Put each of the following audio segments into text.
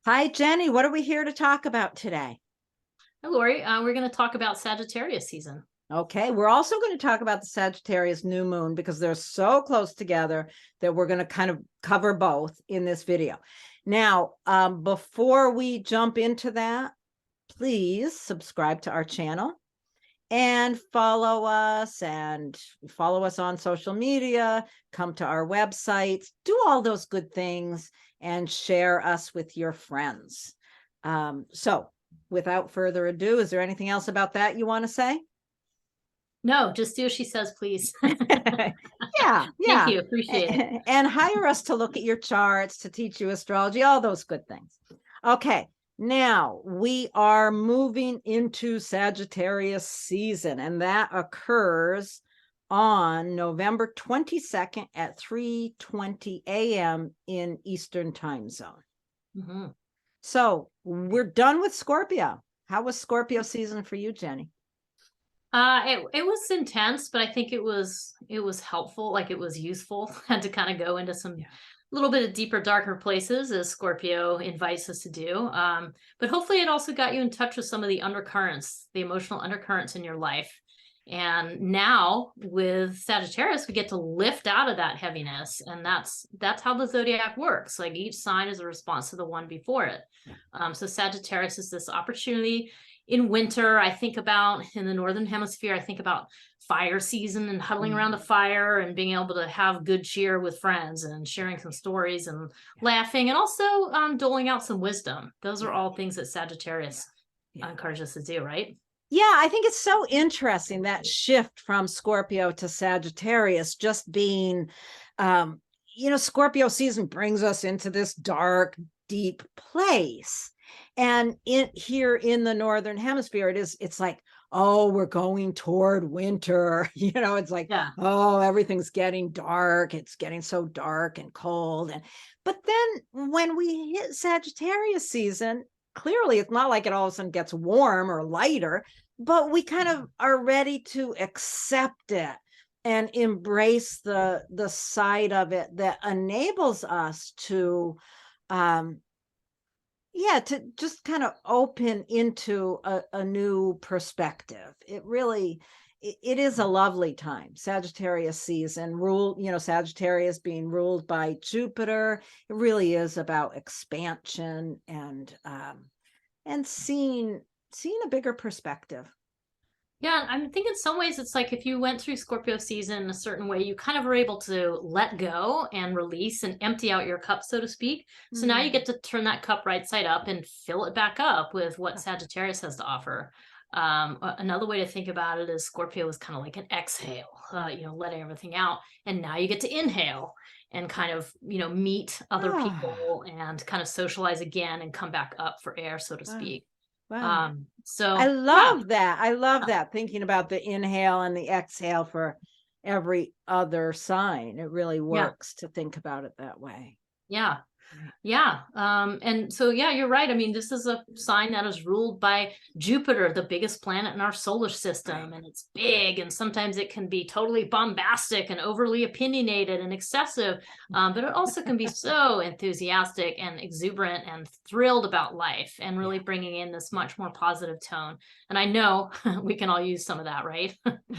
Hi, Jenny. What are we here to talk about today? Hi, Laurie. We're going to talk about Sagittarius season. Okay, we're also going to talk about the Sagittarius New Moon because they're so close together that we're going to kind of cover both in this video. Now, before we jump into that, please subscribe to our channel and follow us on social media, come to our website, do all those good things and share us with your friends. So without further ado, is there anything else about that you want to say? No, just do as she says, please. Yeah. Thank you. Appreciate it. And hire us to look at your charts, to teach you astrology, all those good things. Okay. Now we are moving into Sagittarius season, and that occurs on November 22nd at 3:20 a.m. in Eastern time zone. So we're done with Scorpio. How was Scorpio season for you, Jenny? It was intense, but I think it was helpful, like it was useful. Had to kind of go into some little bit of deeper, darker places as Scorpio invites us to do. But hopefully it also got you in touch with some of the undercurrents, the emotional undercurrents in your life. And now with Sagittarius, we get to lift out of that heaviness. And that's how the zodiac works. Like each sign is a response to the one before it. So Sagittarius is this opportunity. In winter, I think about, in the Northern Hemisphere, I think about fire season and huddling around the fire and being able to have good cheer with friends and sharing some stories and laughing, and also doling out some wisdom. Those are all things that Sagittarius encourages us to do, right? Yeah, I think it's so interesting, that shift from Scorpio to Sagittarius, just being, Scorpio season brings us into this dark, deep place. And here in the Northern Hemisphere, it's like, oh, we're going toward winter. It's like, oh, everything's getting dark. It's getting so dark and cold. But then when we hit Sagittarius season, clearly it's not like it all of a sudden gets warm or lighter, but we kind of are ready to accept it and embrace the side of it that enables us to to just kind of open into a new perspective. It is a lovely time. Sagittarius season Sagittarius being ruled by Jupiter. It really is about expansion and seeing a bigger perspective. Yeah, I think in some ways it's like if you went through Scorpio season in a certain way, you kind of were able to let go and release and empty out your cup, so to speak. So now you get to turn that cup right side up and fill it back up with what Sagittarius has to offer. Another way to think about it is Scorpio is kind of like an exhale, letting everything out. And now you get to inhale and kind of, meet other people and kind of socialize again and come back up for air, so to speak. Wow. So I love that. I love that, thinking about the inhale and the exhale for every other sign. It really works to think about it that way. Yeah. And so, you're right. I mean, this is a sign that is ruled by Jupiter, the biggest planet in our solar system. And it's big. And sometimes it can be totally bombastic and overly opinionated and excessive. But it also can be so enthusiastic and exuberant and thrilled about life and really bringing in this much more positive tone. And I know we can all use some of that, right?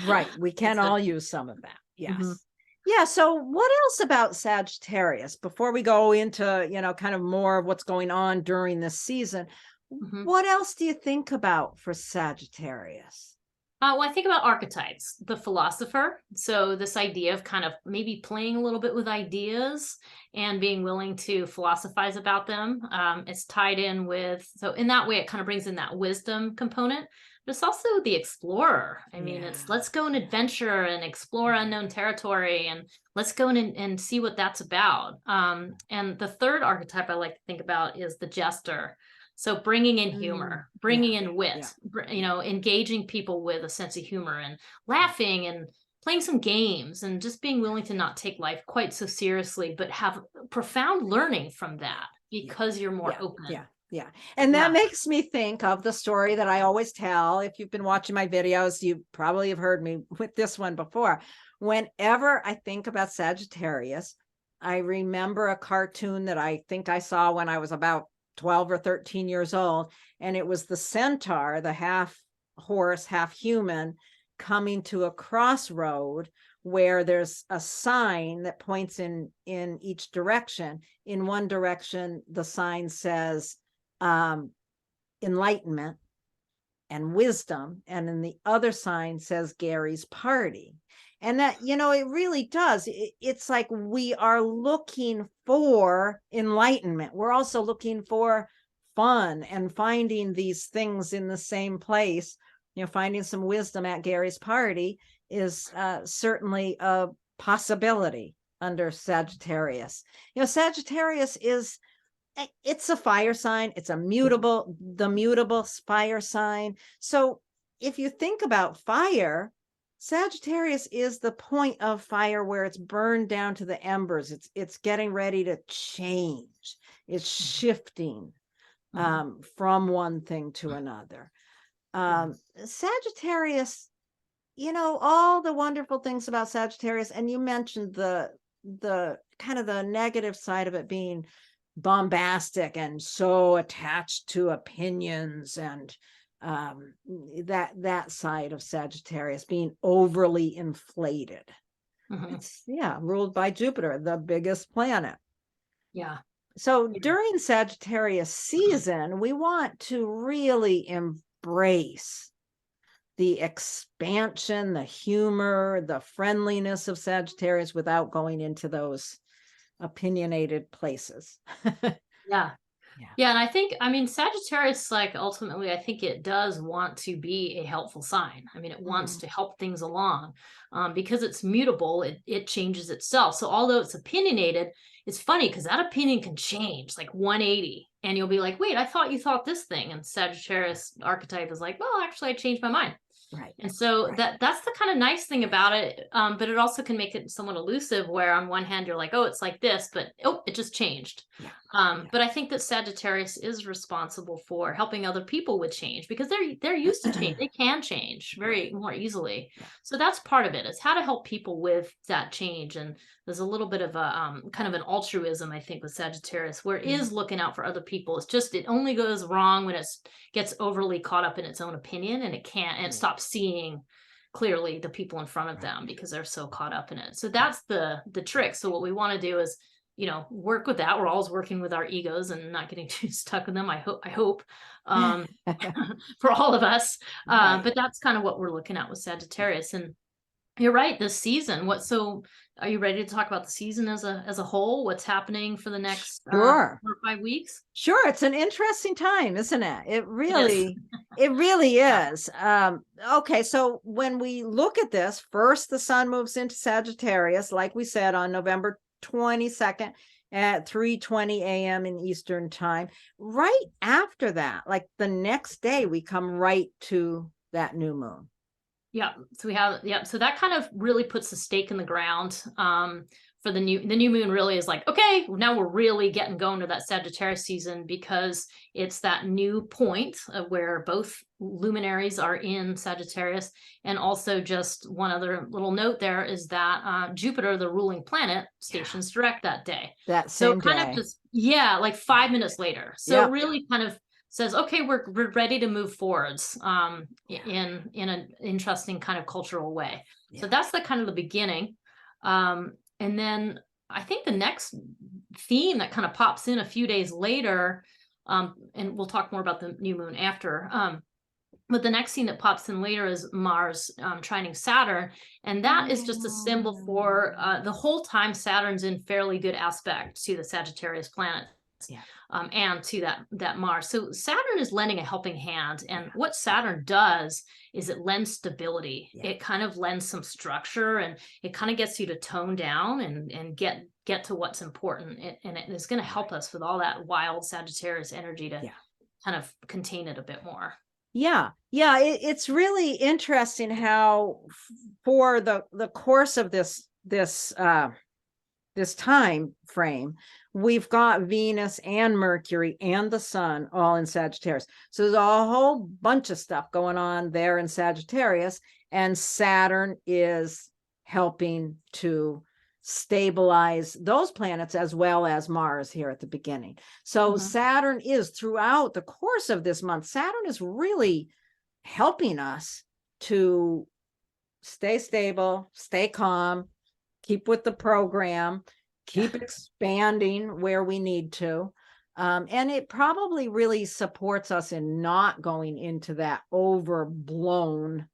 Right. We can all use some of that. Yes. Yeah. So what else about Sagittarius before we go into, kind of more of what's going on during this season? What else do you think about for Sagittarius? Well, I think about archetypes, the philosopher. So this idea of kind of maybe playing a little bit with ideas and being willing to philosophize about them. It's tied in with, so in that way, it kind of brings in that wisdom component. But it's also the explorer. I mean, it's let's go and adventure and explore unknown territory and let's go and see what that's about. And the third archetype I like to think about is the jester. So bringing in humor, bringing in wit, engaging people with a sense of humor and laughing and playing some games and just being willing to not take life quite so seriously, but have profound learning from that because you're more open. Yeah. And that makes me think of the story that I always tell. If you've been watching my videos, you probably have heard me with this one before. Whenever I think about Sagittarius, I remember a cartoon that I think I saw when I was about 12 or 13 years old. And it was the centaur, the half horse, half human, coming to a crossroad where there's a sign that points in each direction. In one direction, the sign says enlightenment and wisdom, and in the other sign says Gary's party. And that, it really does. It's like we are looking for enlightenment. We're also looking for fun and finding these things in the same place. Finding some wisdom at Gary's party is certainly a possibility under Sagittarius. Sagittarius it's a fire sign. It's the mutable fire sign. So if you think about fire, Sagittarius is the point of fire where it's burned down to the embers. It's getting ready to change. It's shifting from one thing to another. Sagittarius, all the wonderful things about Sagittarius, and you mentioned the kind of the negative side of it being bombastic and so attached to opinions, and that side of Sagittarius being overly inflated. It's ruled by Jupiter, the biggest planet. So during Sagittarius season, we want to really embrace the expansion, the humor, the friendliness of Sagittarius without going into those opinionated places. And I think, Sagittarius, like, ultimately, I think it does want to be a helpful sign. It wants to help things along, because it's mutable. It changes itself. So although it's opinionated, it's funny because that opinion can change like 180, and you'll be like, wait, I thought you thought this thing. And Sagittarius archetype is like, well, actually I changed my mind. Right. And so that's the kind of nice thing about it. But it also can make it somewhat elusive, where on one hand you're like, oh, it's like this, but it just changed. But I think that Sagittarius is responsible for helping other people with change, because they're used to change. They can change very more easily. So that's part of it. It's how to help people with that change. And there's a little bit of a kind of an altruism, I think, with Sagittarius, where it is looking out for other people. It's just, it only goes wrong when it gets overly caught up in its own opinion, and it stops seeing clearly the people in front of them because they're so caught up in it. So that's the trick. So what we want to do is, work with that. We're always working with our egos and not getting too stuck in them. I hope for all of us. But that's kind of what we're looking at with Sagittarius. And you're right, this season. So are you ready to talk about the season as a whole? What's happening for the next 4 or 5 weeks? Sure. It's an interesting time, isn't it? It really is. Okay. So when we look at this, first, the sun moves into Sagittarius, like we said, on November 22nd at 3:20 a.m. in Eastern time. Right after that, like the next day, we come right to that new moon. So we have, so that kind of really puts the stake in the ground for the new moon. Really is like, okay, now we're really getting going to that Sagittarius season, because it's that new point where both luminaries are in Sagittarius. And also, just one other little note there is that Jupiter, the ruling planet, stations direct that day. That same day. Kind of just, like 5 minutes later. So really kind of says, okay, we're ready to move forwards in an interesting kind of cultural way. So that's the kind of the beginning. And then I think the next theme that kind of pops in a few days later, and we'll talk more about the new moon after, but the next thing that pops in later is Mars trining Saturn. And that is just a symbol for the whole time Saturn's in fairly good aspect to the Sagittarius planet. And to that Mars. So Saturn is lending a helping hand. And what Saturn does is it lends stability. It kind of lends some structure, and it kind of gets you to tone down and get to what's important. And it is going to help us with all that wild Sagittarius energy to kind of contain it a bit more. It's really interesting how for the course of this time frame, we've got Venus and Mercury and the sun all in Sagittarius. So there's a whole bunch of stuff going on there in Sagittarius, and Saturn is helping to stabilize those planets as well as Mars here at the beginning. So Saturn is, throughout the course of this month, Saturn is really helping us to stay stable, stay calm, keep with the program, keep expanding where we need to. And it probably really supports us in not going into that overblown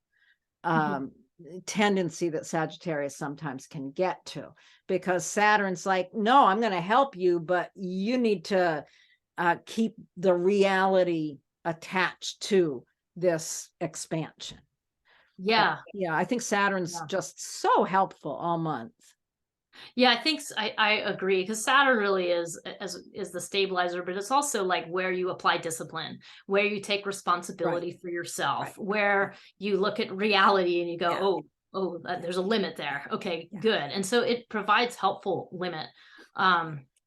tendency that Sagittarius sometimes can get to, because Saturn's like, no, I'm going to help you, but you need to keep the reality attached to this expansion. Yeah. Yeah, I think Saturn's just so helpful all month. Yeah, I think I agree, because Saturn really is the stabilizer, but it's also like where you apply discipline, where you take responsibility for yourself, where you look at reality and you go, oh, there's a limit there. Okay, good. And so it provides helpful limit.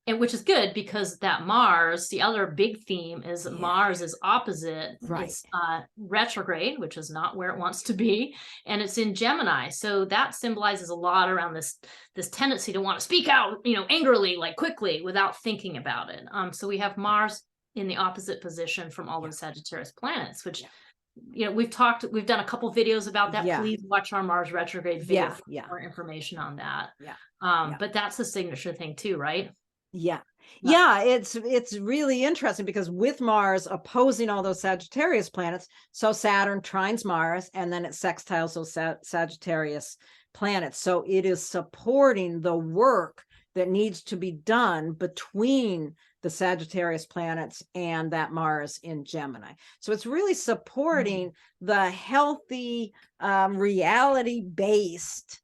And which is good, because that Mars, the other big theme is Mars is opposite. It's retrograde, which is not where it wants to be, and it's in Gemini. So that symbolizes a lot around this tendency to want to speak out, angrily, like quickly, without thinking about it. So we have Mars in the opposite position from all those Sagittarius planets, which we've done a couple videos about that. Please watch our Mars retrograde video for more information on that. But that's a signature thing too, right? Yeah, it's really interesting, because with Mars opposing all those Sagittarius planets, so Saturn trines Mars, and then it sextiles those Sagittarius planets. So it is supporting the work that needs to be done between the Sagittarius planets and that Mars in Gemini. So it's really supporting the healthy, reality-based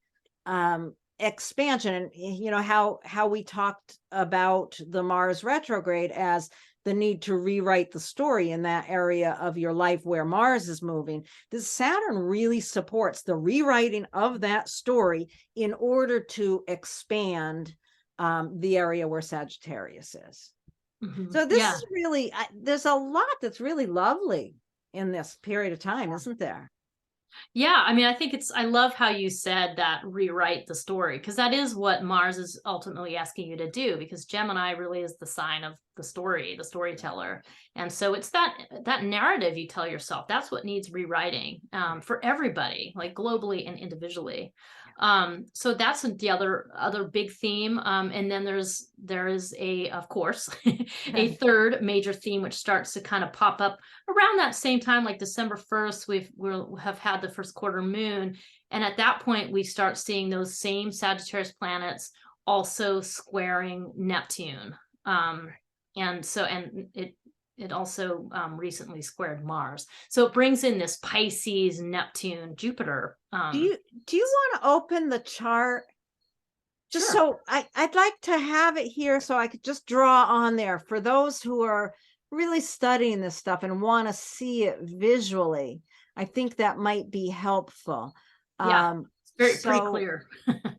expansion. And how we talked about the Mars retrograde as the need to rewrite the story in that area of your life where Mars is moving. This Saturn really supports the rewriting of that story in order to expand the area where Sagittarius is. So this is really, there's a lot that's really lovely in this period of time, isn't there? Yeah, I mean, I love how you said that, rewrite the story, because that is what Mars is ultimately asking you to do, because Gemini really is the sign of the story, the storyteller. And so it's that narrative you tell yourself, that's what needs rewriting for everybody, like globally and individually. So that's the other big theme. And then there is of course, a third major theme, which starts to kind of pop up around that same time, like December 1st, we'll have had the first quarter moon. And at that point, we start seeing those same Sagittarius planets also squaring Neptune. And it also recently squared Mars. So it brings in this Pisces, Neptune, Jupiter. Do you want to open the chart? Just so I'd like to have it here so I could just draw on there for those who are really studying this stuff and want to see it visually. I think that might be helpful. It's pretty clear.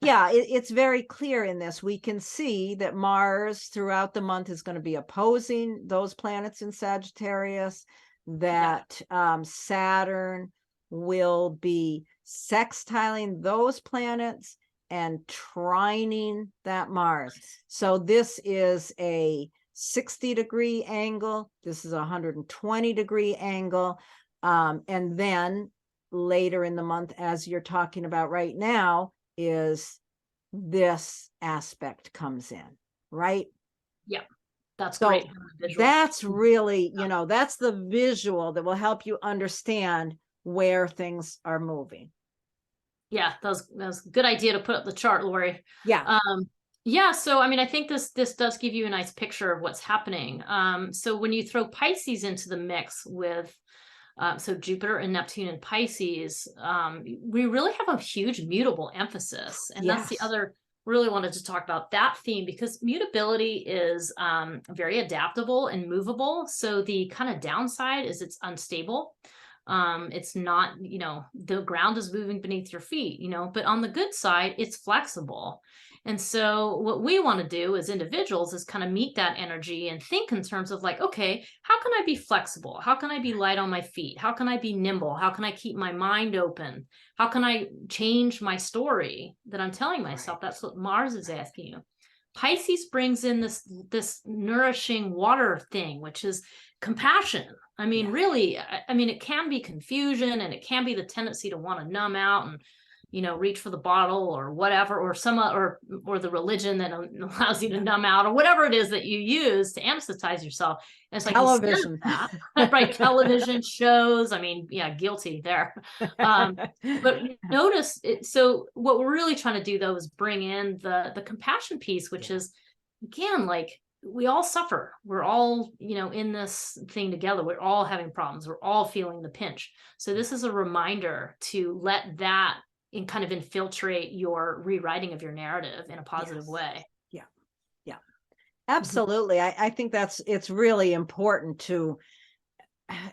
It's very clear in this. We can see that Mars throughout the month is going to be opposing those planets in Sagittarius, that Saturn will be sextiling those planets and trining that Mars. So this is a 60-degree angle. This is a 120-degree angle. And then later in the month, as you're talking about right now, is this aspect comes in, right? Yeah, that's great. That's really, that's the visual that will help you understand where things are moving. Yeah, that was a good idea to put up the chart, Laurie. Yeah. So I mean, I think this does give you a nice picture of what's happening. So when you throw Pisces into the mix with so Jupiter and Neptune and Pisces, we really have a huge mutable emphasis. And that's the other, really wanted to talk about that theme, because mutability is very adaptable and movable. So the kind of downside is it's unstable. It's not, the ground is moving beneath your feet, but on the good side, it's flexible. And so what we want to do as individuals is kind of meet that energy and think in terms of like, okay, how can I be flexible? How can I be light on my feet? How can I be nimble? How can I keep my mind open? How can I change my story that I'm telling myself? Right. That's what Mars is asking you. Pisces brings in this nourishing water thing, which is compassion. I mean, Yeah. really, I mean, it can be confusion, and it can be the tendency to want to numb out and, you know, reach for the bottle or whatever, or or the religion that allows you to numb out, or whatever it is that you use to anesthetize yourself. And it's like, instead of Television. that, right? Television shows. I mean, yeah, guilty there. But notice it. So what we're really trying to do though is bring in the compassion piece, which is, again, like, we all suffer. We're all, you know, in this thing together. We're all having problems. We're all feeling the pinch. So this is a reminder to let that kind of infiltrate your rewriting of your narrative in a positive way. Yeah. Yeah. Absolutely. I think it's really important to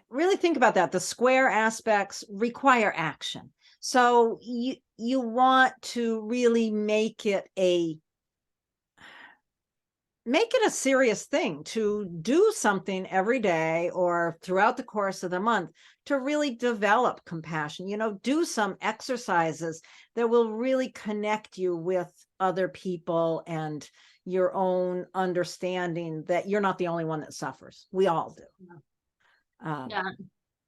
really think about that. The square aspects require action. So you want to really make it a serious thing to do something every day or throughout the course of the month to really develop compassion. You know, do some exercises that will really connect you with other people and your own understanding that you're not the only one that suffers. We all do. Yeah.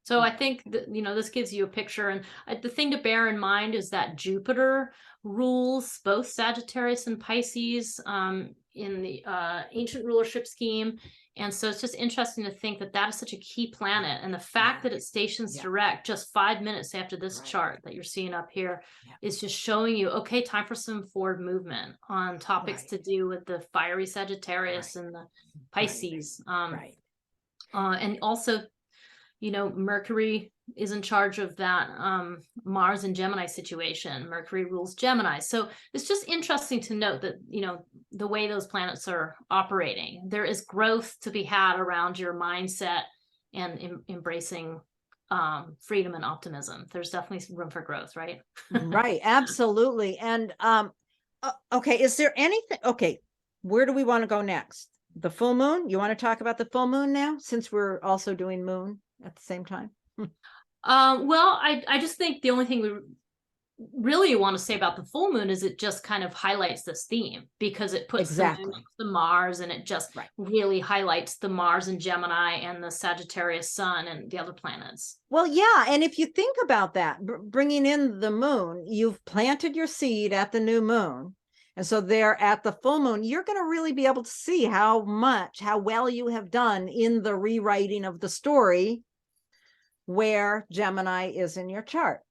So I think that, you know, this gives you a picture. And the thing to bear in mind is that Jupiter rules both Sagittarius and Pisces in the ancient rulership scheme. And so it's just interesting to think that that is such a key planet. And the fact that it stations direct just 5 minutes after this chart that you're seeing up here is just showing you, okay, time for some forward movement on topics to do with the fiery Sagittarius and the Pisces. And also, you know, Mercury is in charge of that Mars and Gemini situation. Mercury rules Gemini. So it's just interesting to note that, you know, the way those planets are operating, there is growth to be had around your mindset and embracing freedom and optimism. There's definitely room for growth, right? Right. Absolutely. And okay, is there anything? Okay, where do we want to go next? The full moon? You want to talk about the full moon now, since we're also doing moon at the same time? Well, I just think the only thing we really want to say about the full moon is it just kind of highlights this theme, because it puts the moon next to Mars, and it just really highlights the Mars and Gemini and the Sagittarius sun and the other planets. Well, yeah. And if you think about that, bringing in the moon, you've planted your seed at the new moon. And so there at the full moon, you're going to really be able to see how well you have done in the rewriting of the story where Gemini is in your chart.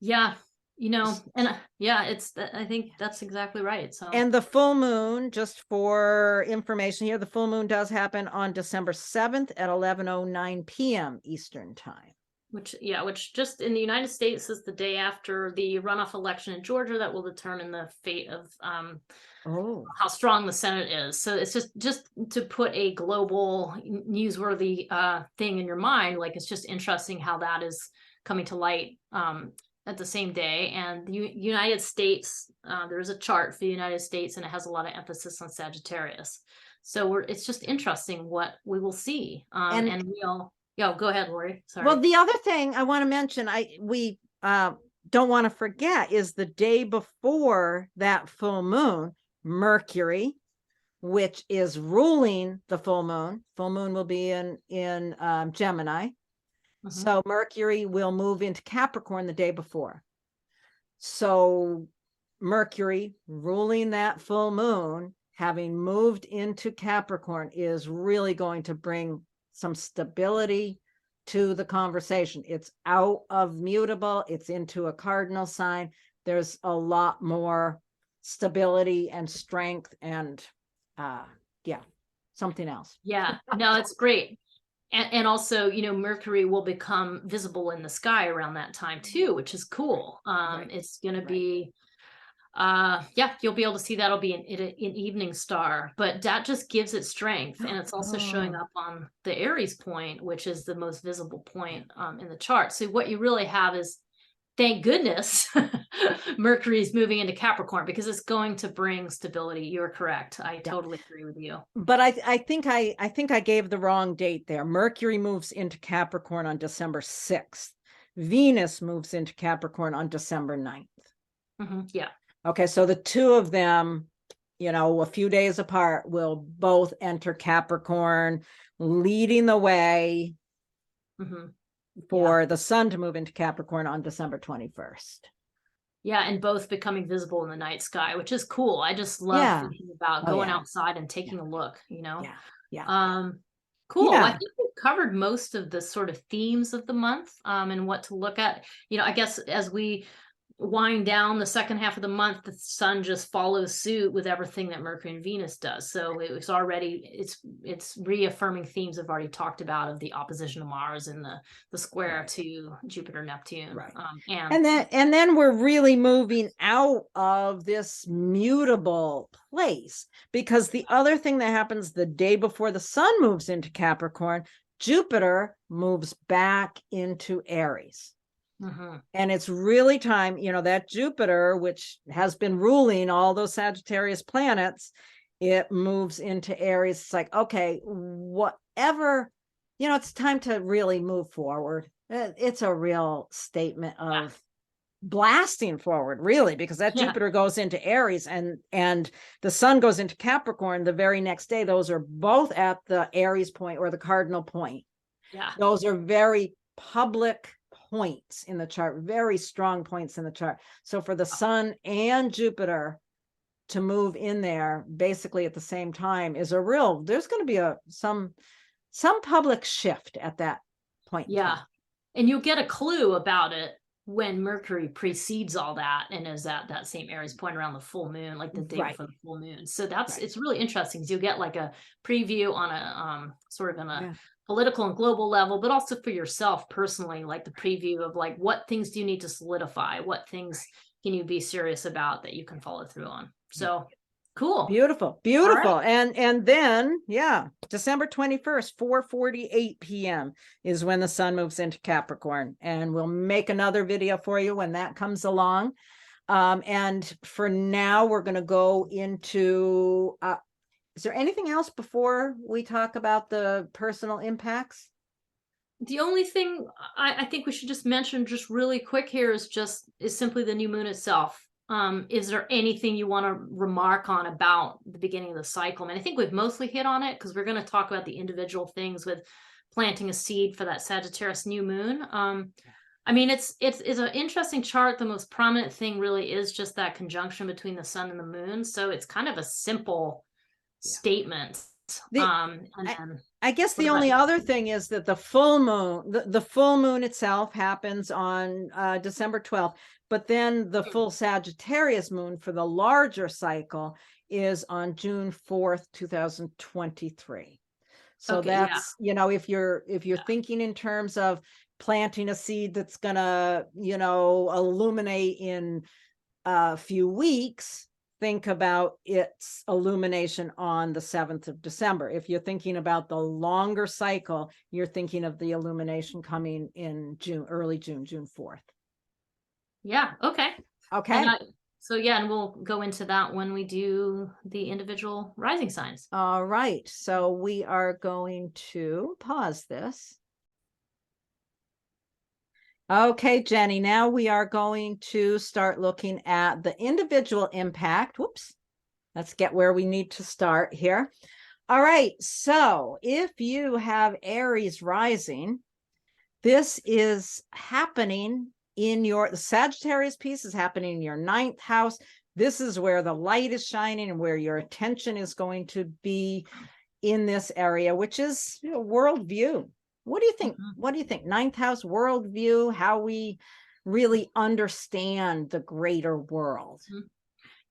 Yeah. You know, and I think that's exactly right. So, and the full moon, just for information here, the full moon does happen on December 7th at 11:09 p.m. Eastern time. Which just in the United States is the day after the runoff election in Georgia that will determine the fate of how strong the Senate is. So it's just to put a global newsworthy thing in your mind. Like, it's just interesting how that is coming to light at the same day. And the United States, there's a chart for the United States, and it has a lot of emphasis on Sagittarius. So it's just interesting what we will see. And we'll. Yeah, go ahead, Laurie. Sorry. Well, the other thing I want to mention, we don't want to forget, is the day before that full moon, Mercury, which is ruling the full moon will be in Gemini. Mm-hmm. So Mercury will move into Capricorn the day before. So Mercury ruling that full moon, having moved into Capricorn, is really going to bring some stability to the conversation. It's out of mutable, it's into a cardinal sign. There's a lot more stability and strength and something else. Yeah, no, it's great. And also, you know, Mercury will become visible in the sky around that time too, which is cool. It's going to be you'll be able to see that'll be an evening star, but that just gives it strength. And it's also showing up on the Aries point, which is the most visible point in the chart. So what you really have is thank goodness Mercury's moving into Capricorn, because it's going to bring stability. You're correct. I totally agree with you. But I think I gave the wrong date there. Mercury moves into Capricorn on December 6th. Venus moves into Capricorn on December 9th. Yeah. Okay, so the two of them, you know, a few days apart, will both enter Capricorn, leading the way for the sun to move into Capricorn on December 21st. Yeah, and both becoming visible in the night sky, which is cool. I just love thinking about going outside and taking a look, you know? Cool. Well, I think we've covered most of the sort of themes of the month, and what to look at. You know, I guess as we wind down the second half of the month, the sun just follows suit with everything that Mercury and Venus does. So it's already, it's reaffirming themes I've already talked about, of the opposition to Mars and the square to Jupiter, Neptune. Right. And then we're really moving out of this mutable place, because the other thing that happens the day before the sun moves into Capricorn, Jupiter moves back into Aries. And it's really time, you know, that Jupiter, which has been ruling all those Sagittarius planets, it moves into Aries. It's like, okay, whatever, you know, it's time to really move forward. It's a real statement of blasting forward, really, because that Jupiter goes into Aries and the sun goes into Capricorn the very next day. Those are both at the Aries point, or the cardinal point. Those are very public points in the chart, very strong points in the chart. So for the sun and Jupiter to move in there basically at the same time is a real, there's going to be some public shift at that point. And you'll get a clue about it when Mercury precedes all that and is at that same Aries point around the full moon, like the day before the full moon. So that's it's really interesting, because you'll get like a preview on a sort of in a political and global level, but also for yourself personally, like the preview of like, what things do you need to solidify? What things can you be serious about that you can follow through on? So cool. Beautiful. Right. And then, December 21st, 4:48 p.m. is when the sun moves into Capricorn, and we'll make another video for you when that comes along. And for now, we're going to go into, is there anything else before we talk about the personal impacts? The only thing I think we should just mention just really quick here is simply the new moon itself. Is there anything you want to remark on about the beginning of the cycle? I mean, I think we've mostly hit on it, because we're going to talk about the individual things with planting a seed for that Sagittarius new moon. I mean, it's an interesting chart. The most prominent thing really is just that conjunction between the sun and the moon. So it's kind of a simple statement. I guess the only other thing is that the full moon, the full moon itself happens on December 12th, but then the full Sagittarius moon for the larger cycle is on June 4th, 2023. So that's, you know, if you're thinking in terms of planting a seed that's gonna, you know, illuminate in a few weeks, think about its illumination on the 7th of December. If you're thinking about the longer cycle, you're thinking of the illumination coming in June, early June, June 4th. Yeah. Okay. Okay. And we'll go into that when we do the individual rising signs. All right. So we are going to pause this. Okay, Jenny, now we are going to start looking at the individual impact. Whoops. Let's get where we need to start here. All right. So if you have Aries rising, this is happening in the Sagittarius piece is happening in your 9th house. This is where the light is shining and where your attention is going to be in this area, which is, you know, worldview. What do you think? What do you think? 9th house worldview, how we really understand the greater world.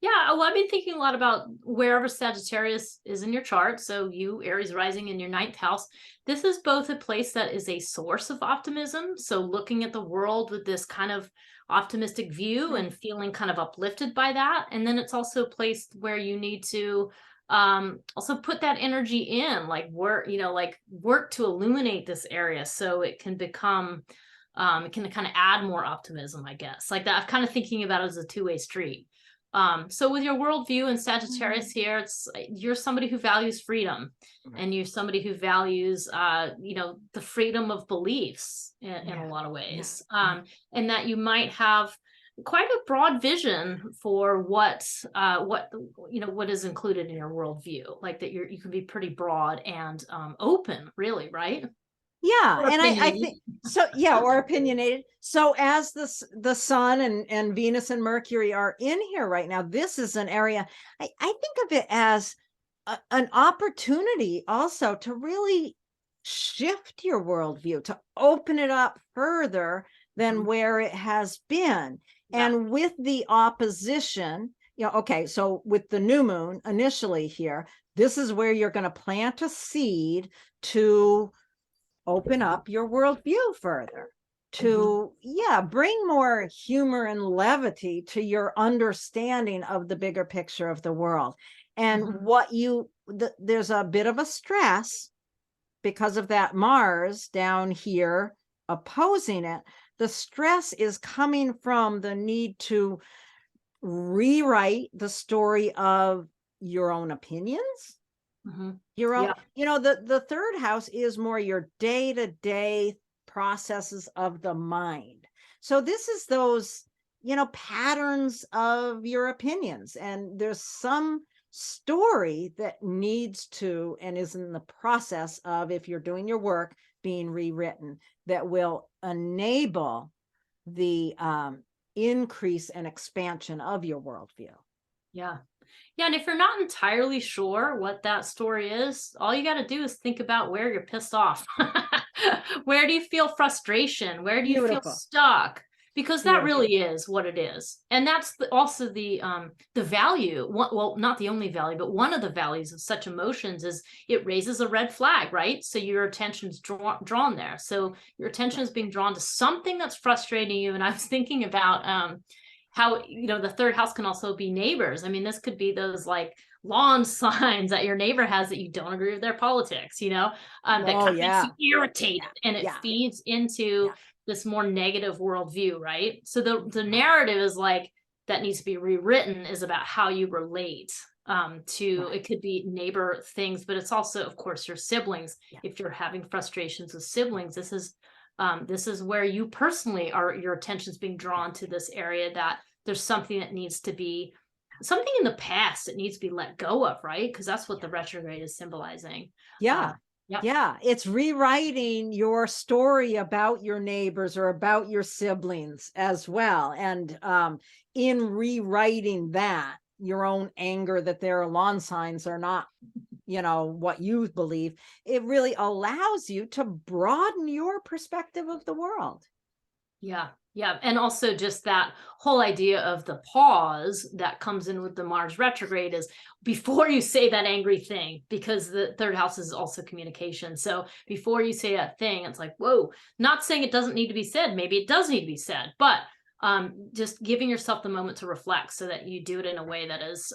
Yeah, well, I've been thinking a lot about wherever Sagittarius is in your chart. So you, Aries rising in your 9th house, this is both a place that is a source of optimism. So looking at the world with this kind of optimistic view and feeling kind of uplifted by that. And then it's also a place where you need to also put that energy in, like work, you know, like work to illuminate this area so it can become It can kind of add more optimism, I guess. Like that, I'm kind of thinking about it as a two-way street. So with your worldview and Sagittarius here, you're somebody who values freedom, and you're somebody who values, the freedom of beliefs in a lot of ways. And that you might have quite a broad vision for what is included in your worldview. Like that you can be pretty broad and open, really, right? Yeah, Or and I opinionated. think so. Yeah, or opinionated. So as the sun and Venus and Mercury are in here right now, this is an area I think of it as an opportunity also to really shift your worldview, to open it up further than where it has been. Yeah. And with the opposition, okay, so with the new moon initially here, this is where you're going to plant a seed to open up your worldview further, to bring more humor and levity to your understanding of the bigger picture of the world. And there's a bit of a stress because of that Mars down here opposing it. The stress is coming from the need to rewrite the story of your own opinions. Your own, the third house is more your day-to-day processes of the mind. So this is those, patterns of your opinions. And there's some story that needs to, and is in the process of, if you're doing your work, being rewritten, that will enable the increase and expansion of your worldview. Yeah. Yeah, and if you're not entirely sure what that story is, all you got to do is think about where you're pissed off. Where do you feel frustration? Where do you feel stuck? Because that really is what it is. And that's also the value. Well, not the only value, but one of the values of such emotions is it raises a red flag, right? So your attention's drawn there. So your attention is being drawn to something that's frustrating you. And I was thinking about how, the third house can also be neighbors. I mean, this could be those like lawn signs that your neighbor has that you don't agree with their politics, that kind of makes you irritated, and it feeds into this more negative worldview, right? So the narrative is like, that needs to be rewritten, is about how you relate to, it could be neighbor things, but it's also, of course, your siblings. If you're having frustrations with siblings, this is where you personally your attention's being drawn to this area, that there's something that needs to be, something in the past that needs to be let go of, right? Because that's what the retrograde is symbolizing. It's rewriting your story about your neighbors or about your siblings as well. And in rewriting that, your own anger that their lawn signs are not what you believe, it really allows you to broaden your perspective of the world. Yeah. And also just that whole idea of the pause that comes in with the Mars retrograde is before you say that angry thing, because the third house is also communication. So before you say that thing, it's like, whoa, not saying it doesn't need to be said. Maybe it does need to be said, but just giving yourself the moment to reflect so that you do it in a way that is,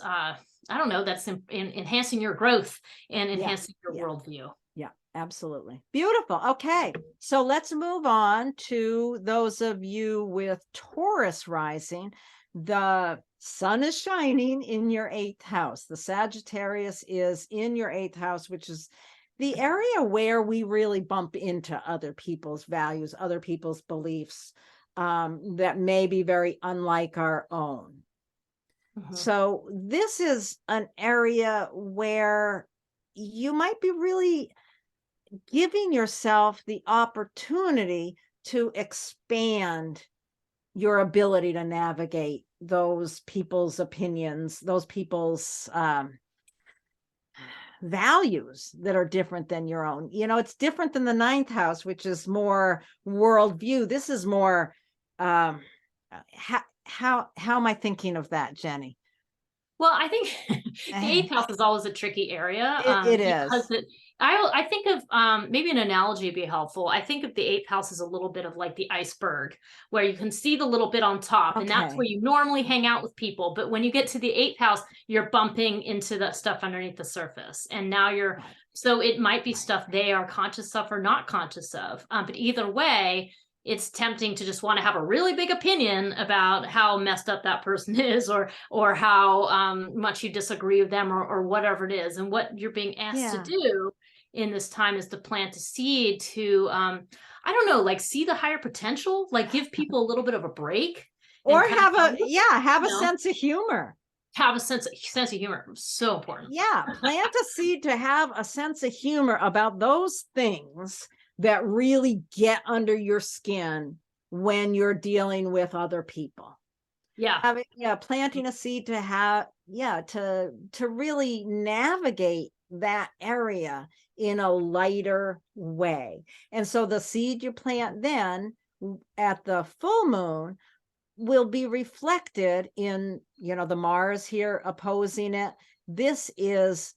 that's enhancing your growth and enhancing your worldview. Yeah, absolutely. Beautiful. Okay. So let's move on to those of you with Taurus rising. The sun is shining in your 8th house. The Sagittarius is in your 8th house, which is the area where we really bump into other people's values, other people's beliefs that may be very unlike our own. So this is an area where you might be really giving yourself the opportunity to expand your ability to navigate those people's opinions, those people's values that are different than your own. It's different than the 9th house, which is more worldview. This is more how am I thinking of that, Jennie? Well, I think the 8th house is always a tricky area. It is. Because I think of maybe an analogy would be helpful. I think of the 8th house as a little bit of like the iceberg, where you can see the little bit on top, and that's where you normally hang out with people. But when you get to the 8th house, you're bumping into the stuff underneath the surface, and now so it might be stuff they are conscious of or not conscious of. But either way, it's tempting to just want to have a really big opinion about how messed up that person is, or how much you disagree with them, or whatever it is. And what you're being asked to Yeah. do in this time is to plant a seed to I don't know, like see the higher potential, like give people a little bit of a break Or and kind of have go, a, "Look," yeah, have you a know, sense of humor. have a sense of humor. So important. Yeah, plant a seed to have a sense of humor about those things that really get under your skin when you're dealing with other people. Yeah. Having, yeah, planting a seed to have, yeah, to really navigate that area in a lighter way. And so the seed you plant then at the full moon will be reflected in, the Mars here opposing it. This is,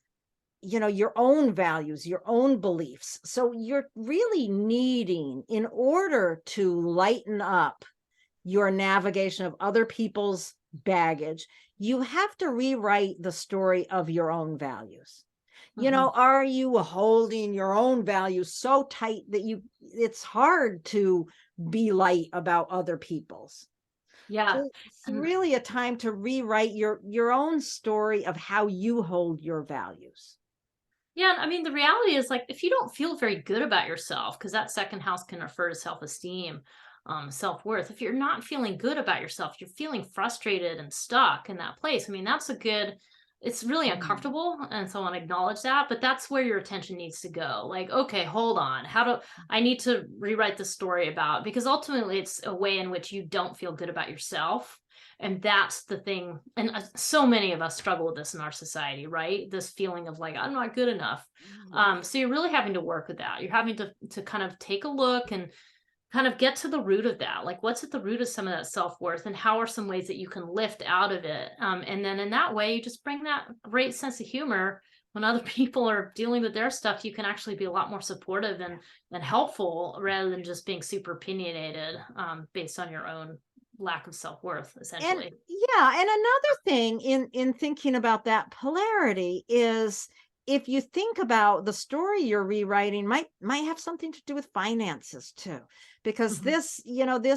your own values, your own beliefs. So you're really needing, in order to lighten up your navigation of other people's baggage, you have to rewrite the story of your own values. Are you holding your own values so tight that it's hard to be light about other people's? Yeah. So it's really a time to rewrite your own story of how you hold your values. Yeah, I mean, the reality is, like, if you don't feel very good about yourself, because that second house can refer to self-esteem, self-worth. If you're not feeling good about yourself, you're feeling frustrated and stuck in that place. I mean, it's really uncomfortable. And so I want to acknowledge that, but that's where your attention needs to go. Like, okay, hold on. I need to rewrite the story about, because ultimately it's a way in which you don't feel good about yourself. And that's the thing. And so many of us struggle with this in our society, right? This feeling of like, I'm not good enough. So you're really having to work with that. You're having to kind of take a look and kind of get to the root of that. Like, what's at the root of some of that self-worth, and how are some ways that you can lift out of it? And then in that way, you just bring that great sense of humor. When other people are dealing with their stuff, you can actually be a lot more supportive and helpful, rather than just being super opinionated based on your own lack of self-worth, And essentially. yeah, and another thing in thinking about that polarity is, if you think about the story you're rewriting, might have something to do with finances too, because this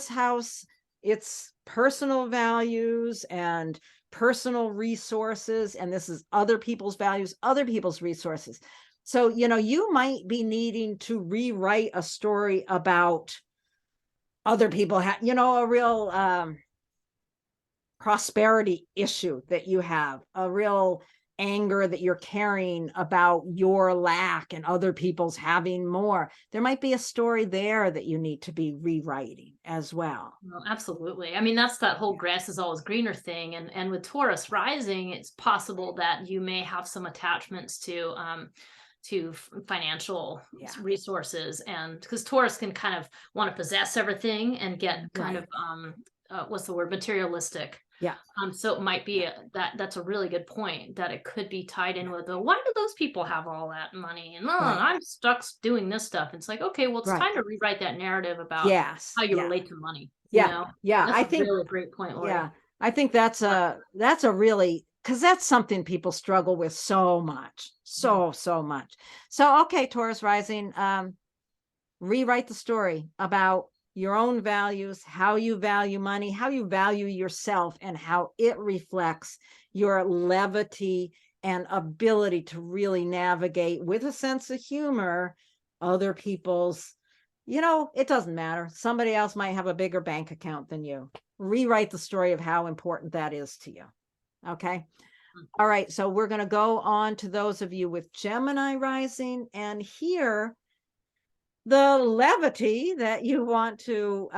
house, it's personal values and personal resources, and this is other people's values, other people's resources. So you might be needing to rewrite a story about other people have, a real prosperity issue that you have, a real anger that you're carrying about your lack and other people's having more. There might be a story there that you need to be rewriting as well. Well, absolutely. I mean, that's that whole grass is always greener thing. And with Taurus rising, it's possible that you may have some attachments to financial resources, and because Taurus can kind of want to possess everything and get kind of what's the word, materialistic. Yeah. So it might be that's a really good point, that it could be tied in with why do those people have all that money, and I'm stuck doing this stuff. It's like, okay, well, it's time to rewrite that narrative about how you relate to money. Yeah. That's I a think really great point, Laurie. Yeah. I think that's a really, because that's something people struggle with so much, so much. So, okay, Taurus rising, rewrite the story about your own values, how you value money, how you value yourself, and how it reflects your levity and ability to really navigate with a sense of humor other people's, it doesn't matter. Somebody else might have a bigger bank account than you. Rewrite the story of how important that is to you. Okay. All right. So we're going to go on to those of you with Gemini rising, and here the levity that you want to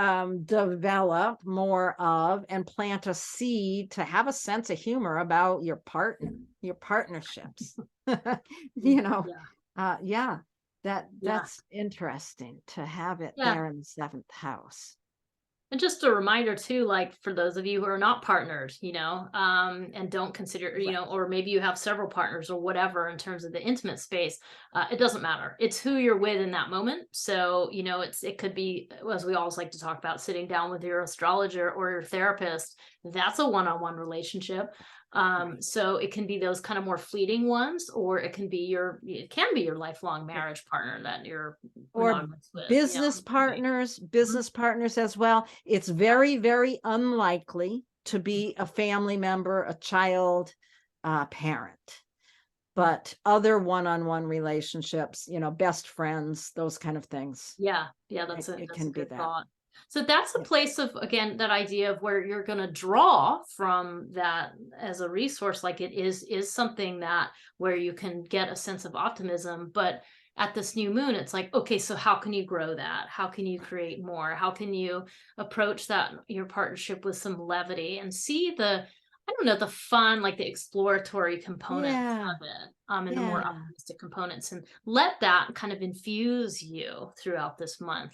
develop more of, and plant a seed to have a sense of humor about your partner, your partnerships. That's interesting to have it there in the 7th house. And just a reminder too, like for those of you who are not partnered, and don't consider, or maybe you have several partners or whatever in terms of the intimate space, it doesn't matter. It's who you're with in that moment. So, it could be, as we always like to talk about, sitting down with your astrologer or your therapist. That's a one-on-one relationship. So it can be those kind of more fleeting ones, or it can be your lifelong marriage partner that you're or monogamous with, business okay. partners as well. It's very, very unlikely to be a family member, a child, parent. But other one-on-one relationships, best friends, those kind of things. Yeah, that's It a can be good that. thought. So that's a place of, again, that idea of where you're going to draw from that as a resource. Like it is something that where you can get a sense of optimism. But at this new moon, it's like, okay, so how can you grow that? How can you create more? How can you approach that, your partnership, with some levity and see the, I don't know, the fun, like the exploratory components Yeah. of it, and the more Yeah. optimistic components, and let that kind of infuse you throughout this month.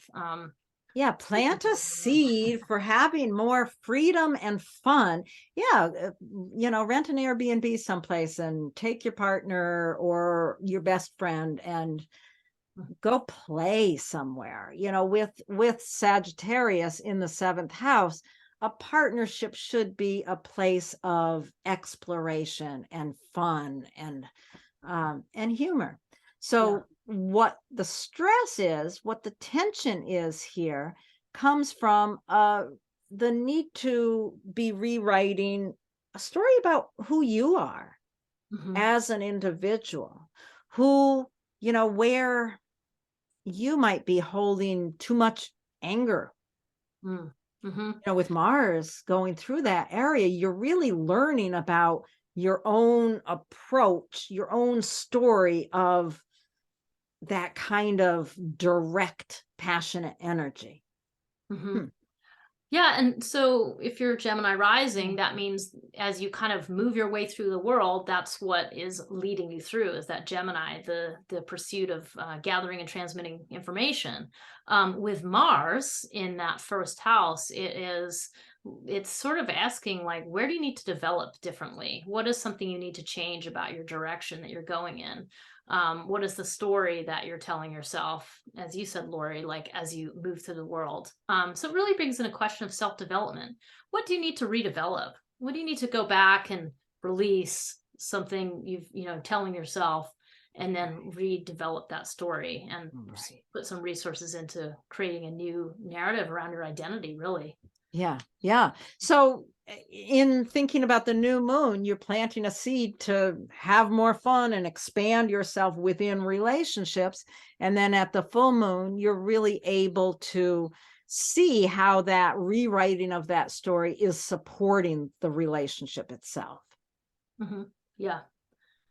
Yeah, plant a seed for having more freedom and fun. Yeah, rent an Airbnb someplace and take your partner or your best friend and go play somewhere. With Sagittarius in the 7th house, a partnership should be a place of exploration and fun and humor. So what the stress is, what the tension is here, comes from the need to be rewriting a story about who you are as an individual, who, where you might be holding too much anger. With Mars going through that area, you're really learning about your own approach, your own story of that kind of direct, passionate energy. Yeah, and so if you're Gemini rising, that means as you kind of move your way through the world, that's what is leading you through, is that Gemini, the pursuit of gathering and transmitting information. With Mars in that 1st house, it's sort of asking, like, where do you need to develop differently? What is something you need to change about your direction that you're going in? What is the story that you're telling yourself, as you said, Laurie, like as you move through the world? So it really brings in a question of self-development. What do you need to redevelop? What do you need to go back and release something you've, telling yourself, and then redevelop that story and put some resources into creating a new narrative around your identity, really. Yeah. Yeah. So in thinking about the new moon, you're planting a seed to have more fun and expand yourself within relationships. And then at the full moon, you're really able to see how that rewriting of that story is supporting the relationship itself. Yeah.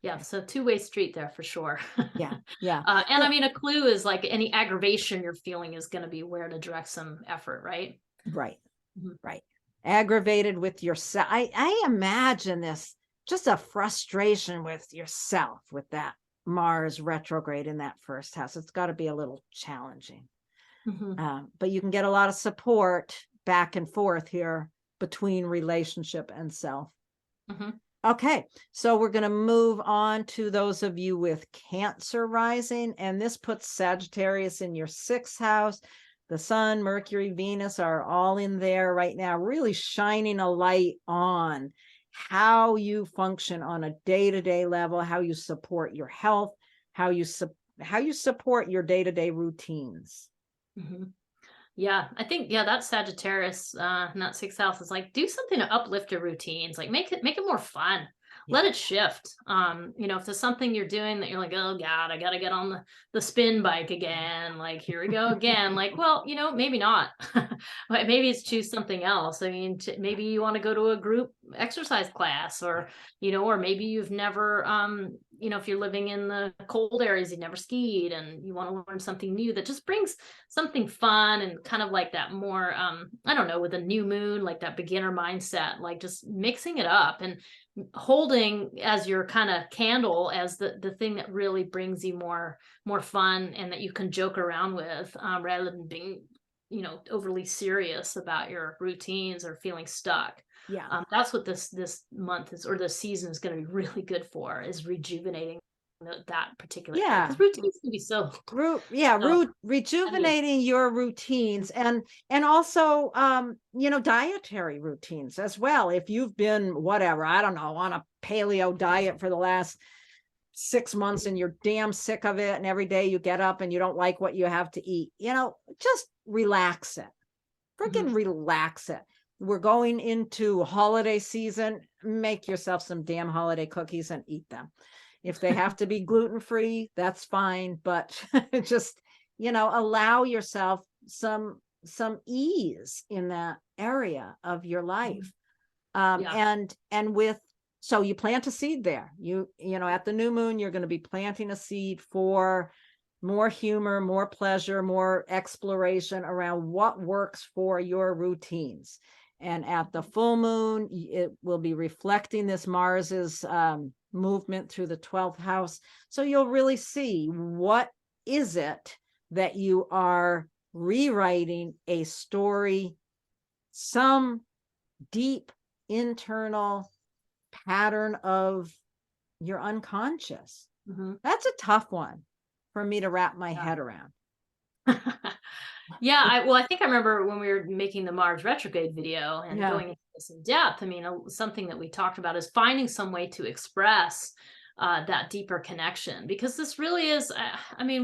Yeah, so two-way street there for sure. Yeah. Yeah. And I mean, a clue is like any aggravation you're feeling is going to be where to direct some effort, right? Right. Right. Aggravated with yourself. I imagine this, just a frustration with yourself with that Mars retrograde in that 1st house. It's got to be a little challenging. But you can get a lot of support back and forth here between relationship and self. Okay, so we're going to move on to those of you with Cancer rising, and this puts Sagittarius in your 6th house. The Sun, Mercury, Venus are all in there right now, really shining a light on how you function on a day-to-day level, how you support your health, how you support your day-to-day routines. Yeah, I think, that Sagittarius in that 6th house is like, do something to uplift your routines, like make it more fun. Let it shift. If there's something you're doing that you're like, oh God, I gotta get on the spin bike again. Like, here we go again. Like, well, maybe not. Maybe it's choose something else. I mean, maybe you want to go to a group exercise class, or maybe you've never, if you're living in the cold areas, you've never skied and you want to learn something new that just brings something fun and kind of like that more, I don't know, with a new moon, like that beginner mindset, like just mixing it up and holding as your kind of candle as the thing that really brings you more fun and that you can joke around with, rather than being overly serious about your routines or feeling stuck. That's what this month is, or this season is going to be really good for, is rejuvenating that particular thing. Because routines can be so rejuvenating your routines, and also dietary routines as well. If you've been, whatever, I don't know, on a paleo diet for the last 6 months and you're damn sick of it, and every day you get up and you don't like what you have to eat, just relax it. Freaking relax it. We're going into holiday season. Make yourself some damn holiday cookies and eat them. If they have to be gluten-free, that's fine, but just, allow yourself some ease in that area of your life. And so you plant a seed there. At the new moon, you're going to be planting a seed for more humor, more pleasure, more exploration around what works for your routines. And at the full moon, it will be reflecting this Mars's movement through the 12th house. So you'll really see, what is it that you are rewriting a story, some deep internal pattern of your unconscious. That's a tough one for me to wrap my head around. I think I remember when we were making the Mars retrograde video and going into this in depth. I mean, something that we talked about is finding some way to express that deeper connection, because this really is,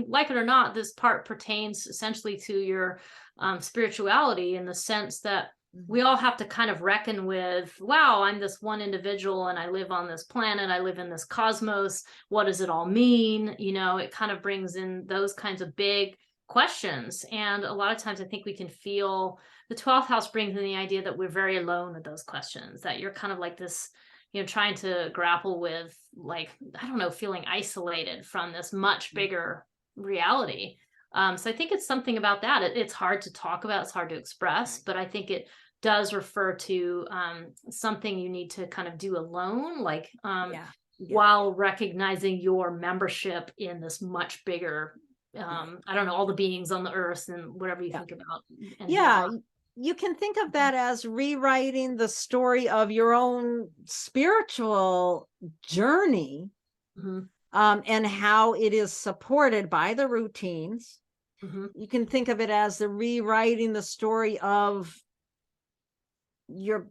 like it or not, this part pertains essentially to your spirituality, in the sense that we all have to kind of reckon with, wow, I'm this one individual and I live on this planet, I live in this cosmos. What does it all mean? It kind of brings in those kinds of big questions. And a lot of times I think we can feel the 12th house brings in the idea that we're very alone with those questions, that you're kind of like this, trying to grapple with, like, I don't know, feeling isolated from this much bigger reality. So I think it's something about that. It's hard to talk about, it's hard to express, but I think it does refer to something you need to kind of do alone, like while recognizing your membership in this much bigger, I don't know, all the beings on the earth and whatever you think about. And you can think of that as rewriting the story of your own spiritual journey, and how it is supported by the routines. You can think of it as the rewriting the story of your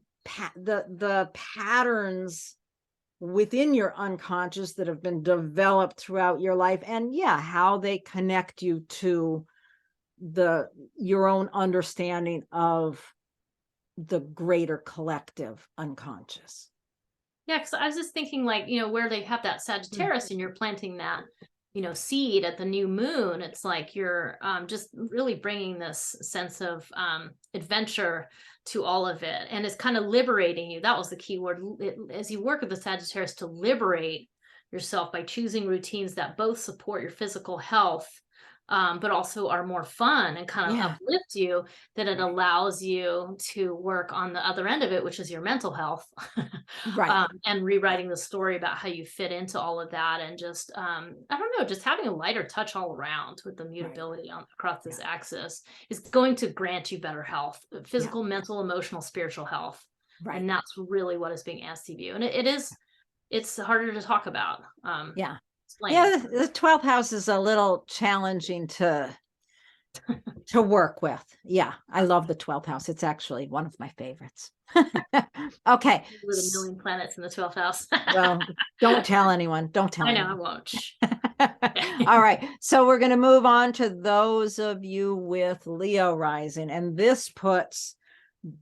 the patterns within your unconscious that have been developed throughout your life, and how they connect you to your own understanding of the greater collective unconscious. Because I was just thinking, like, where they have that Sagittarius and you're planting that, seed at the new moon, it's like you're just really bringing this sense of adventure to all of it. And it's kind of liberating you. That was the key word. As you work with the Sagittarius, to liberate yourself by choosing routines that both support your physical health, but also are more fun and kind of uplift you, that it allows you to work on the other end of it, which is your mental health. And rewriting the story about how you fit into all of that, and just I don't know, just having a lighter touch all around with the mutability across this axis is going to grant you better health, physical, mental, emotional, spiritual health. And that's really what is being asked of you. And it's harder to talk about. The 12th house is a little challenging to work with. I love the 12th house. It's actually one of my favorites. Okay. With a million planets in the 12th house. Well, don't tell anyone. Don't tell anyone. I won't. All right. So we're going to move on to those of you with Leo rising. And this puts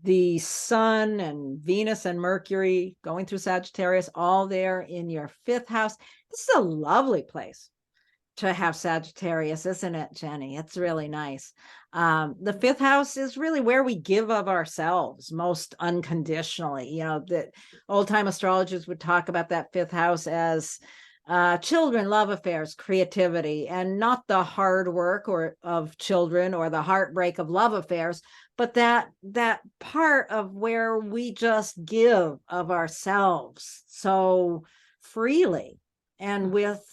the sun and Venus and Mercury going through Sagittarius all there in your 5th house. This is a lovely place to have Sagittarius, isn't it, Jennie? It's really nice. The 5th house is really where we give of ourselves most unconditionally. That old-time astrologers would talk about that 5th house as children, love affairs, creativity, and not the hard work of children or the heartbreak of love affairs, but that part of where we just give of ourselves so freely and with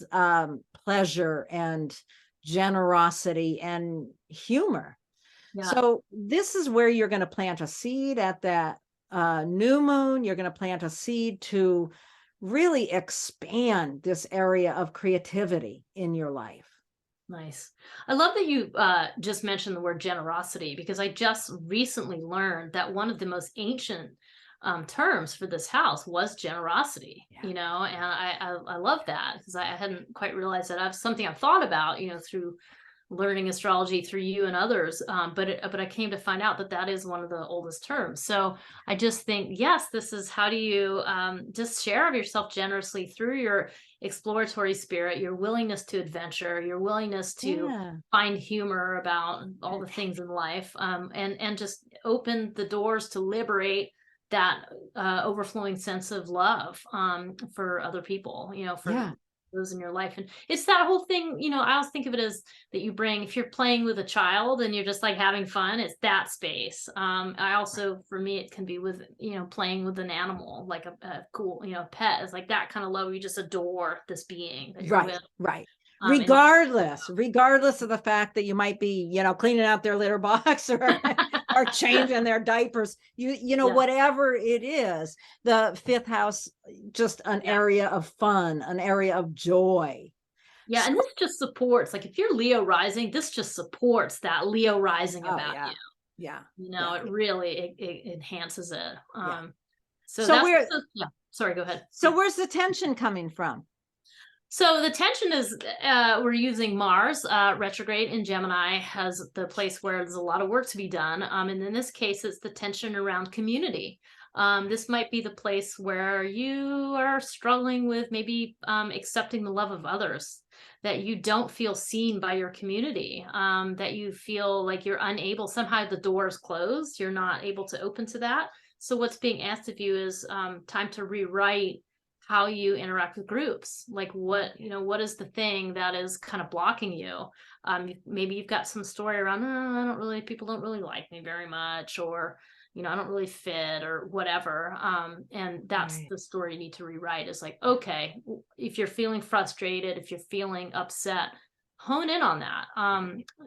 pleasure and generosity and humor. So this is where you're going to plant a seed at that new moon. You're going to plant a seed to really expand this area of creativity in your life. Nice. I love that you just mentioned the word generosity, because I just recently learned that one of the most ancient terms for this house was generosity, Yeah. you know, and I love that because I hadn't quite realized that. I've something I've thought about, you know, through learning astrology through you and others. But I came to find out that that is one of the oldest terms. So I just think, yes, this is how do you just share of yourself generously through your exploratory spirit, your willingness to adventure, your willingness to Yeah. find humor about all the things in life, and just open the doors to liberate that overflowing sense of love for other people, you know, for Yeah. those in your life. And it's that whole thing, you know, I always think of it as that you bring, if you're playing with a child and you're just like having fun, it's that space. I also, for me, it can be with, you know, playing with an animal, like a cool, you know, pet is like that kind of love where you just adore this being that you're Right. with. Right. And you Regardless of the fact that you might be, you know, cleaning out their litter box or changing their diapers, you know, yeah, whatever it is, the fifth house, just an yeah. area of fun, an area of joy. Yeah, So, and this just supports, like if you're Leo rising, this just supports that Leo rising oh about yeah. you. Yeah. You know, Yeah. it really it enhances it. Yeah. So So that's where yeah. Sorry, go ahead. so Yeah. where's the tension coming from? So the tension is we're using Mars retrograde in Gemini as the place where there's a lot of work to be done. And in this case, it's the tension around community. This might be the place where you are struggling with maybe accepting the love of others, that you don't feel seen by your community, that you feel like you're unable, somehow the door is closed, you're not able to open to that. So what's being asked of you is time to rewrite how you interact with groups, like what, you know, what is the thing that is kind of blocking you. Maybe you've got some story around, oh, I don't really, people don't really like me very much, or you know, I don't really fit or whatever. And that's Right. the story you need to rewrite, is like, okay, if you're feeling frustrated, if you're feeling upset, hone in on that.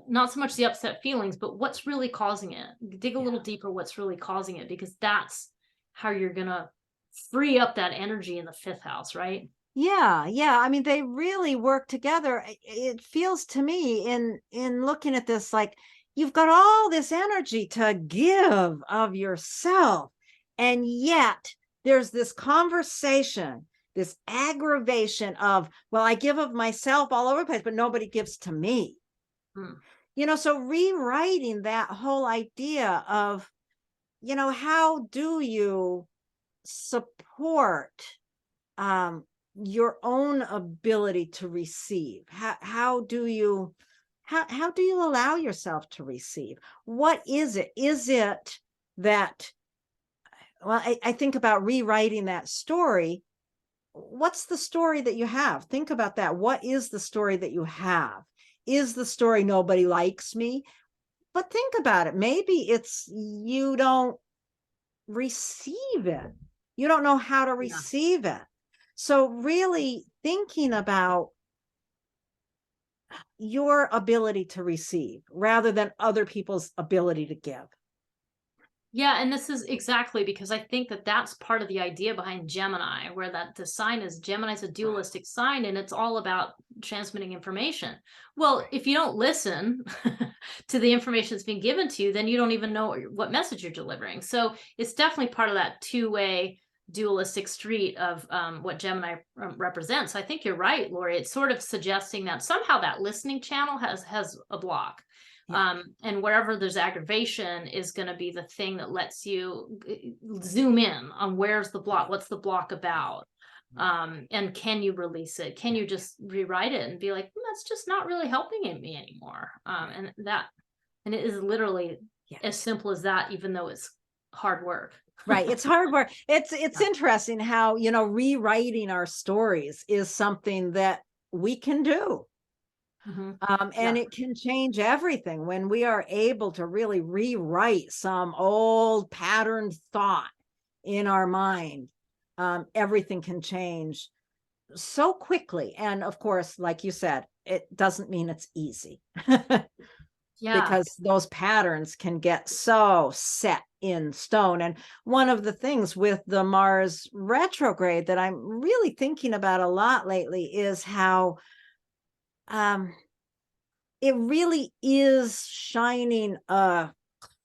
Not so much the upset feelings, but what's really causing it. Dig a Yeah. little deeper, what's really causing it, because that's how you're gonna free up that energy in the fifth house, right? Yeah, yeah. I mean, they really work together. It feels to me in looking at this like you've got all this energy to give of yourself, and yet there's this conversation, this aggravation of, well, I give of myself all over the place, but nobody gives to me. Mm, You know, so rewriting that whole idea of, you know, how do you support um your own ability to receive? How do you how do you allow yourself to receive? What is it? Is it that, well, I think about rewriting that story. What's the story that you have? Think about that. What is the story that you have? Is the story nobody likes me? But think about it. Maybe it's you don't receive it. You don't know how to yeah. receive it. So really thinking about your ability to receive rather than other people's ability to give. Yeah, and this is exactly because I think that that's part of the idea behind Gemini, where that the sign is, Gemini's a Right. dualistic sign and it's all about transmitting information. Well, Right. if you don't listen to the information that's being given to you, then you don't even know what message you're delivering. So it's definitely part of that two-way dualistic street of what Gemini represents. So I think you're right, Laurie. It's sort of suggesting that somehow that listening channel has a block. Yeah. And wherever there's aggravation is going to be the thing that lets you zoom in on where's the block, what's the block about, and can you release it, can you just rewrite it and be like, that's just not really helping me anymore. And it is literally Yeah. as simple as that, even though it's hard work. Right. It's hard work. It's interesting how, you know, rewriting our stories is something that we can do. And Yeah. it can change everything when we are able to really rewrite some old patterned thought in our mind. Everything can change so quickly. And of course, like you said, it doesn't mean it's easy Yeah. because those patterns can get so set in stone. And one of the things with the Mars retrograde that I'm really thinking about a lot lately is how um, it really is shining a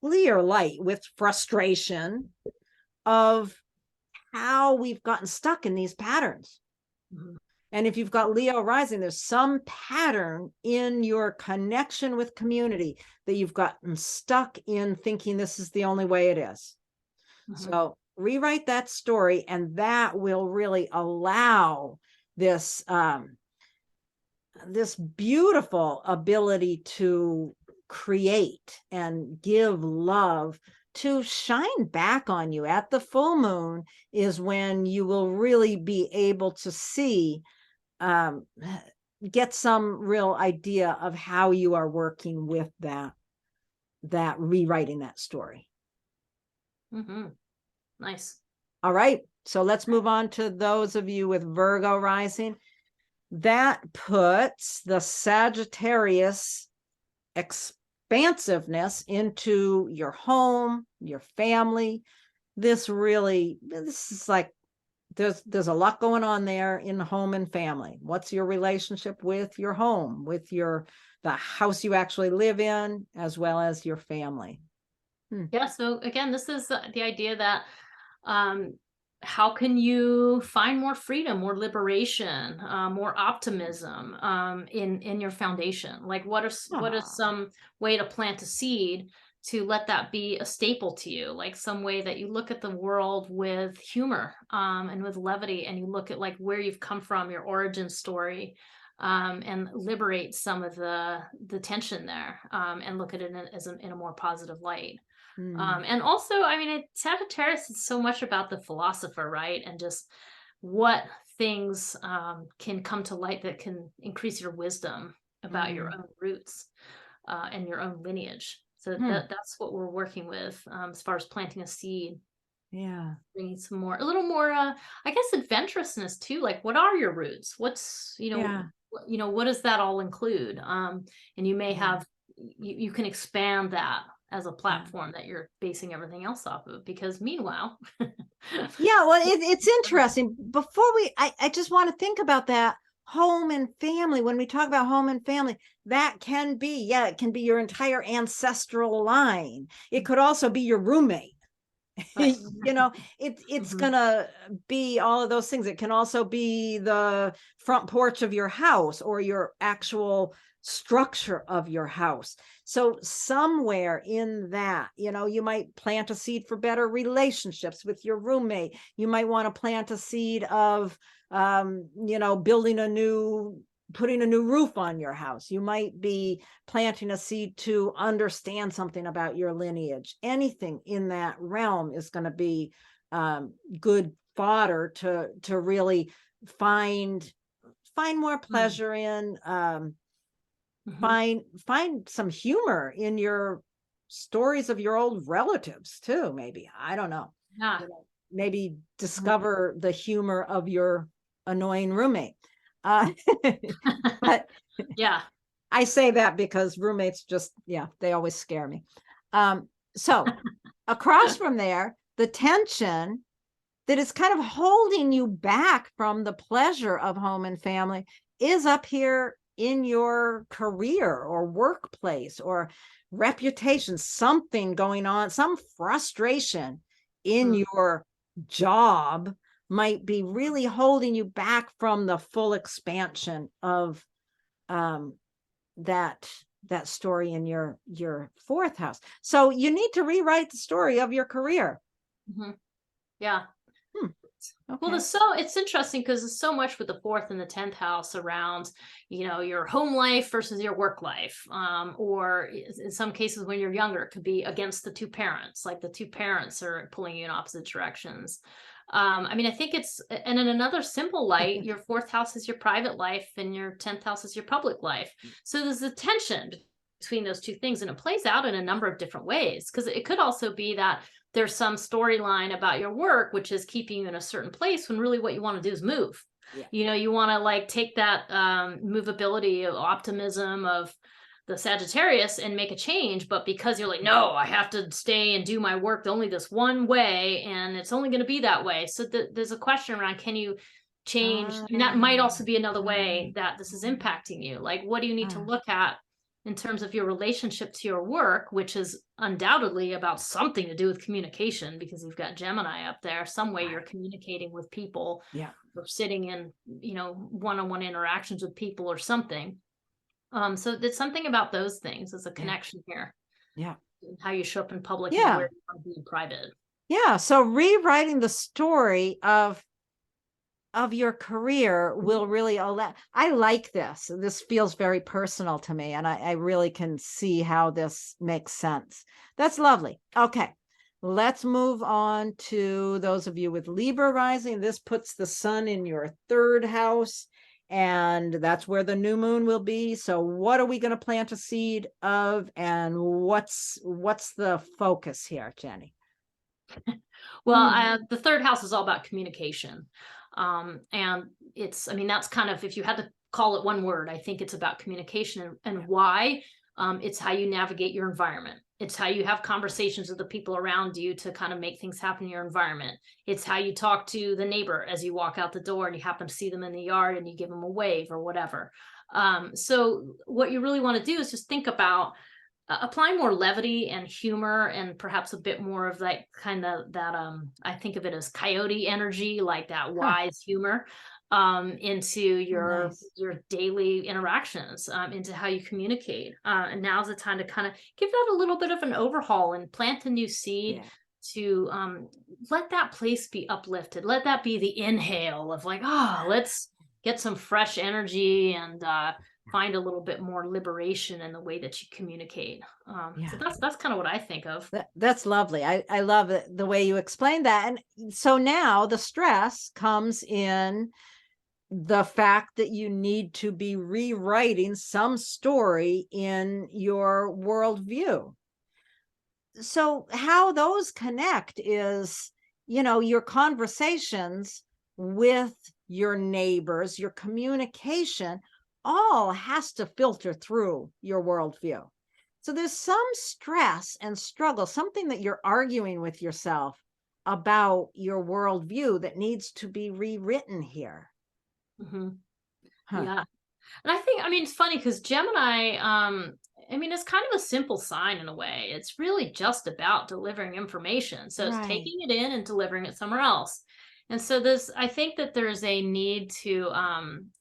clear light with frustration of how we've gotten stuck in these patterns. Mhm. And if you've got Leo rising, there's some pattern in your connection with community that you've gotten stuck in thinking this is the only way it is. Mhm. So rewrite that story, and that will really allow this this beautiful ability to create and give love to shine back on you. At the full moon is when you will really be able to see, get some real idea of how you are working with that rewriting that story. Mm-hmm. Nice. All right, so let's move on to those of you with Virgo rising. That puts the Sagittarius expansiveness into your home, your family. This is like, there's a lot going on there in the home and family. What's your relationship with your home, with the house you actually live in, as well as your family? Yeah. So again, this is the idea that how can you find more freedom, more liberation, more optimism in your foundation? Like, what is some way to plant a seed to let that be a staple to you? Like some way that you look at the world with humor and with levity, and you look at like where you've come from, your origin story, and liberate some of the tension there, and look at it in a more positive light. And also, I mean, Sagittarius is so much about the philosopher, right? And just what things can come to light that can increase your wisdom about your own roots and your own lineage. So that's what we're working with as far as planting a seed. Yeah. Bringing a little more, I guess, adventurousness too. Like, what are your roots? What's, what does that all include? And you may have, you can expand that as a platform that you're basing everything else off of, because meanwhile Yeah, well, it's interesting. Before I just want to think about that home and family. When we talk about home and family, that can be, it can be your entire ancestral line. It could also be your roommate. Right. It's gonna be all of those things. It can also be the front porch of your house or your actual structure of your house. So somewhere in that, you might plant a seed for better relationships with your roommate. You might want to plant a seed of putting a new roof on your house. You might be planting a seed to understand something about your lineage. Anything in that realm is going to be good fodder to really find more pleasure in, find some humor in your stories of your old relatives too. Maybe, I don't know. Yeah. Maybe discover the humor of your annoying roommate. But yeah, I say that because roommates they always scare me. So across from there, the tension that is kind of holding you back from the pleasure of home and family is up here in your career or workplace or reputation, something going on, some frustration in your job might be really holding you back from the full expansion of that story in your fourth house. So you need to rewrite the story of your career. Yeah. Okay. Well, it's interesting because there's so much with the 4th and the 10th house around, your home life versus your work life. Or in some cases when you're younger, it could be against the two parents, like the two parents are pulling you in opposite directions. I mean, I think and in another simple light, your 4th house is your private life and your 10th house is your public life. So there's a tension between those two things, and it plays out in a number of different ways, because it could also be that there's some storyline about your work which is keeping you in a certain place when really what you want to do is move. You want to like take that movability of optimism of the Sagittarius and make a change, but because you're like, no, I have to stay and do my work only this one way, and it's only going to be that way. So there's a question around, can you change? And that might also be another way that this is impacting you. Like, what do you need to look at in terms of your relationship to your work, which is undoubtedly about something to do with communication, because you've got Gemini up there, some way you're communicating with people, or sitting in, one-on-one interactions with people or something. So there's something about those things as a connection here. Yeah. How you show up in public and where you want to be in private. Yeah. So rewriting the story of your career will really allow. I like this. This feels very personal to me, and I really can see how this makes sense. That's lovely. Okay. Let's move on to those of you with Libra rising. This puts the sun in your 3rd house, and that's where the new moon will be. So what are we going to plant a seed of, and what's the focus here, Jennie? Well, the 3rd house is all about communication. And that's kind of, if you had to call it one word, I think it's about communication. And why? It's how you navigate your environment. It's how you have conversations with the people around you to kind of make things happen in your environment. It's how you talk to the neighbor as you walk out the door and you happen to see them in the yard and you give them a wave or whatever. So what you really want to do is just think about applying more levity and humor, and perhaps a bit more of that kind of that I think of it as coyote energy, like that wise humor, into your daily interactions, into how you communicate. And now's the time to kind of give that a little bit of an overhaul and plant a new seed to let that place be uplifted. Let that be the inhale of like, let's get some fresh energy and find a little bit more liberation in the way that you communicate. So that's kind of what I think of. That's lovely. I love the way you explained that. And so now the stress comes in the fact that you need to be rewriting some story in your worldview. So how those connect is, your conversations with your neighbors, your communication, all has to filter through your worldview. So there's some stress and struggle, something that you're arguing with yourself about your worldview that needs to be rewritten here. Yeah. And I think, it's funny because Gemini, it's kind of a simple sign in a way. It's really just about delivering information. So it's taking it in and delivering it somewhere else. And so I think that there's a need to,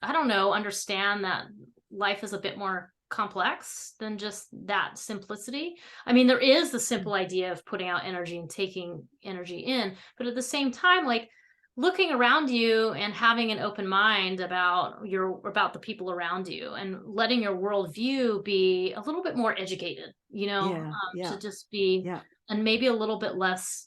understand that life is a bit more complex than just that simplicity. There is the simple idea of putting out energy and taking energy in, but at the same time, like looking around you and having an open mind about the people around you, and letting your worldview be a little bit more educated, to just be, and maybe a little bit less,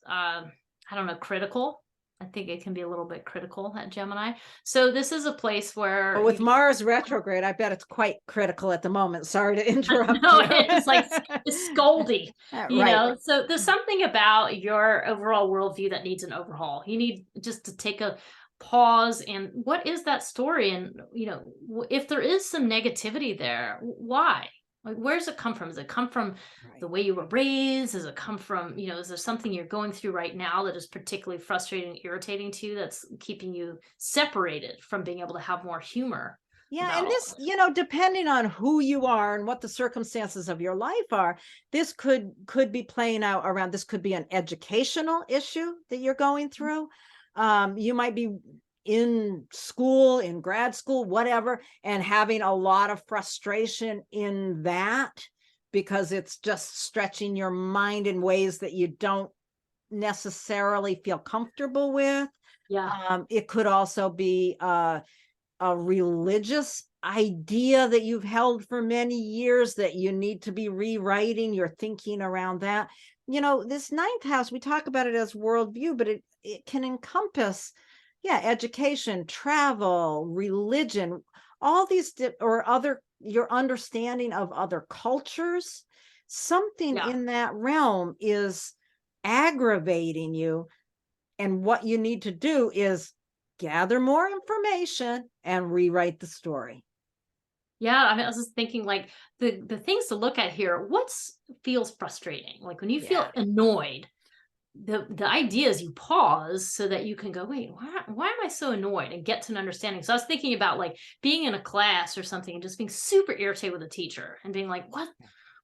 critical. I think it can be a little bit critical at Gemini. So this is a place where, but with Mars retrograde, I bet it's quite critical at the moment. Sorry to interrupt. No, it's like it's scoldy, So there's something about your overall worldview that needs an overhaul. You need just to take a pause and what is that story? And if there is some negativity there, why? Like, where does it come from? Does it come from the way you were raised? Does it come from, is there something you're going through right now that is particularly frustrating and irritating to you, that's keeping you separated from being able to have more humor? Yeah. And this, depending on who you are and what the circumstances of your life are, this could be playing out around, this could be an educational issue that you're going through. You might be in school, in grad school, whatever, and having a lot of frustration in that because it's just stretching your mind in ways that you don't necessarily feel comfortable with. It could also be a religious idea that you've held for many years that you need to be rewriting your thinking around that. This 9th house, we talk about it as worldview, but it can encompass education, travel, religion, all these or other, your understanding of other cultures. Something in that realm is aggravating you, and what you need to do is gather more information and rewrite the story. I was just thinking, like, the things to look at here. What feels frustrating? Like when you feel annoyed, the idea is you pause so that you can go, wait, why am I so annoyed, and get to an understanding. So I was thinking about like being in a class or something and just being super irritated with a teacher and being like, what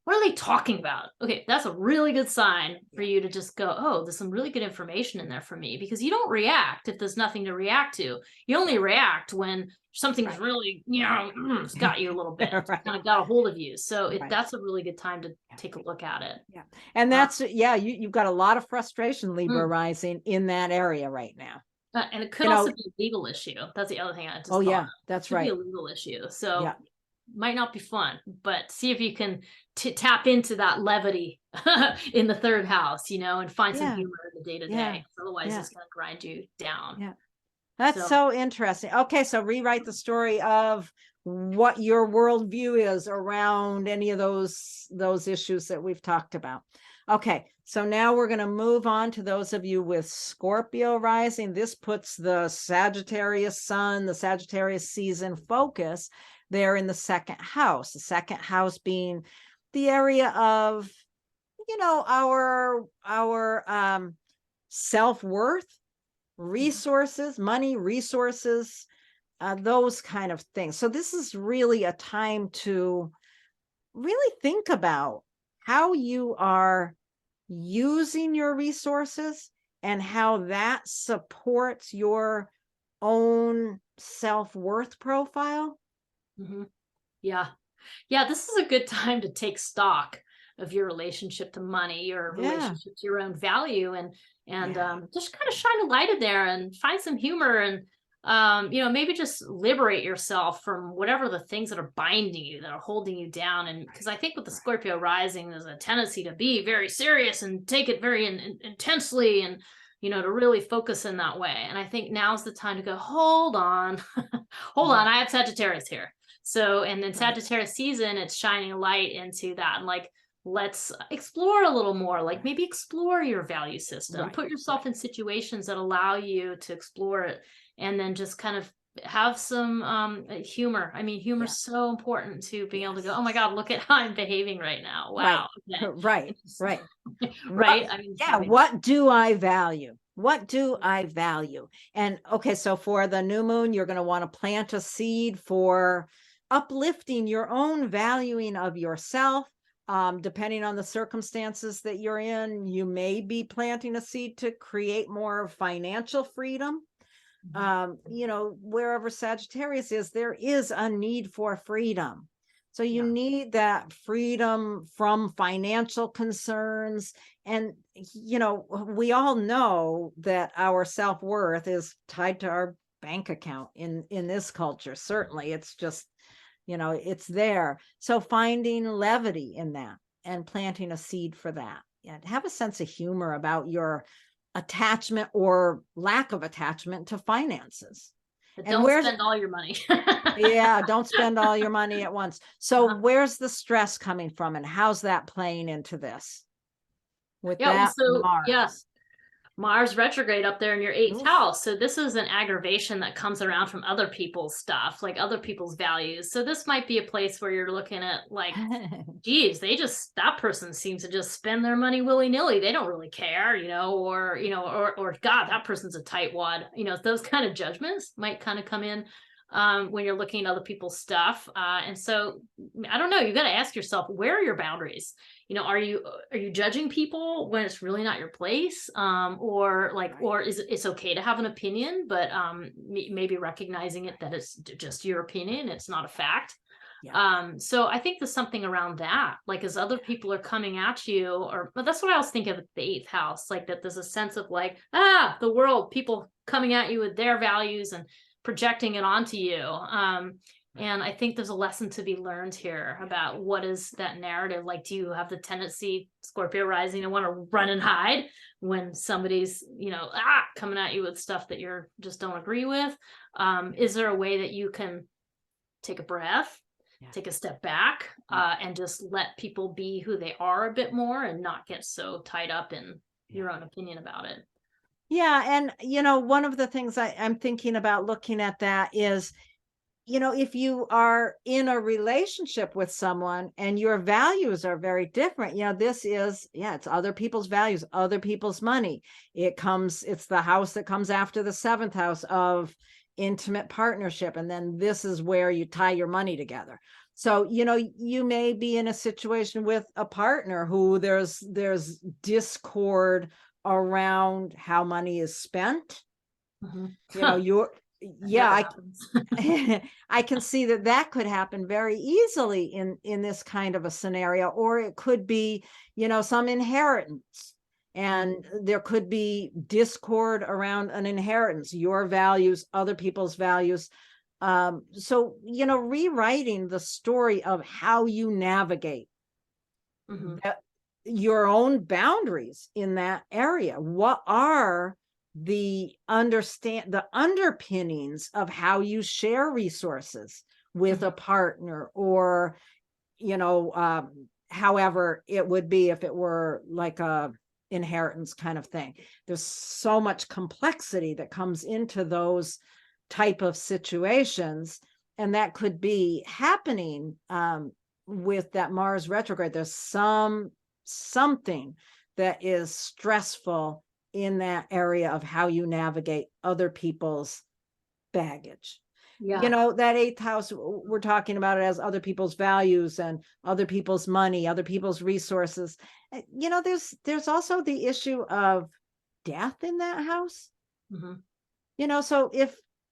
are they talking about? Okay, that's a really good sign for you to just go, oh, there's some really good information in there for me, because you don't react if there's nothing to react to. You only react when something's really, it's got you a little bit, Right. kind of got a hold of you. So Right. that's a really good time to take a look at it. Yeah. And that's, you've got a lot of frustration, Libra Mm. rising in that area right now. And it could also be a legal issue. That's the other thing I just thought of. That's It could right. be a legal issue. So Yeah. might not be fun, but see if you can tap into that levity in the third house, and find some humor in the day to day. Otherwise, it's going to grind you down. Yeah. That's so interesting. Okay, so rewrite the story of what your worldview is around any of those issues that we've talked about. Okay, so now we're going to move on to those of you with Scorpio rising. This puts the Sagittarius sun, the Sagittarius season focus there in the second house. The second house being the area of, our self-worth, resources, money, resources, those kind of things. So this is really a time to really think about how you are using your resources and how that supports your own self-worth profile. Mm-hmm. Yeah. This is a good time to take stock of your relationship to money, your relationship to your own value, and just kind of shine a light in there and find some humor, and maybe just liberate yourself from whatever the things that are binding you, that are holding you down. And because I think with the Scorpio rising, there's a tendency to be very serious and take it very intensely, and to really focus in that way. And I think now's the time to go, hold on, I have Sagittarius here. So, and then Sagittarius season, it's shining a light into that. And like, let's explore a little more, like maybe explore your value system, put yourself in situations that allow you to explore it, and then just kind of have some humor. I mean, humor is so important to being able to go, oh my God, look at how I'm behaving right now. Wow. Right. I mean, what do I value? What do I value? And okay, so for the new moon, you're going to want to plant a seed for uplifting your own valuing of yourself. Depending on the circumstances that you're in, you may be planting a seed to create more financial freedom. Wherever Sagittarius is, there is a need for freedom. So you need that freedom from financial concerns. And, we all know that our self-worth is tied to our bank account in this culture. Certainly, it's just, it's there. So finding levity in that and planting a seed for that. And have a sense of humor about your attachment or lack of attachment to finances. But don't spend all your money. Don't spend all your money at once. So where's the stress coming from, and how's that playing into this? With that, Mars. Mars retrograde up there in your 8th house. So this is an aggravation that comes around from other people's stuff, like other people's values. So this might be a place where you're looking at like, geez, that person seems to just spend their money willy-nilly. They don't really care, or God, that person's a tightwad. Those kind of judgments might kind of come in when you're looking at other people's stuff. And so, I don't know, you got to ask yourself, where are your boundaries? Are you judging people when it's really not your place? Or is it's okay to have an opinion, but maybe recognizing that it's just your opinion. It's not a fact. So I think there's something around that, like as other people are coming at you, but that's what I was thinking of the 8th house, like that there's a sense of like, the world, people coming at you with their values and projecting it onto you. And I think there's a lesson to be learned here about what is that narrative. Like, do you have the tendency, Scorpio rising, to want to run and hide when somebody's, coming at you with stuff that you're just don't agree with? Is there a way that you can take a breath, take a step back, and just let people be who they are a bit more and not get so tied up in your own opinion about it? Yeah. And, one of the things I'm thinking about looking at that is if you are in a relationship with someone and your values are very different, this is, it's other people's values, other people's money. It's the house that comes after the seventh house of intimate partnership. And then this is where you tie your money together. So, you may be in a situation with a partner who there's discord around how money is spent. You're, yeah, I can see that could happen very easily in this kind of a scenario, or it could be, some inheritance, and there could be discord around an inheritance, your values, other people's values. So, rewriting the story of how you navigate your own boundaries in that area. What are the underpinnings of how you share resources with a partner, or however it would be if it were like a inheritance kind of thing. There's so much complexity that comes into those type of situations, and that could be happening with that Mars retrograde. There's something that is stressful in that area of how you navigate other people's baggage. That eighth house, we're talking about it as other people's values and other people's money, other people's resources. There's also the issue of death in that house. So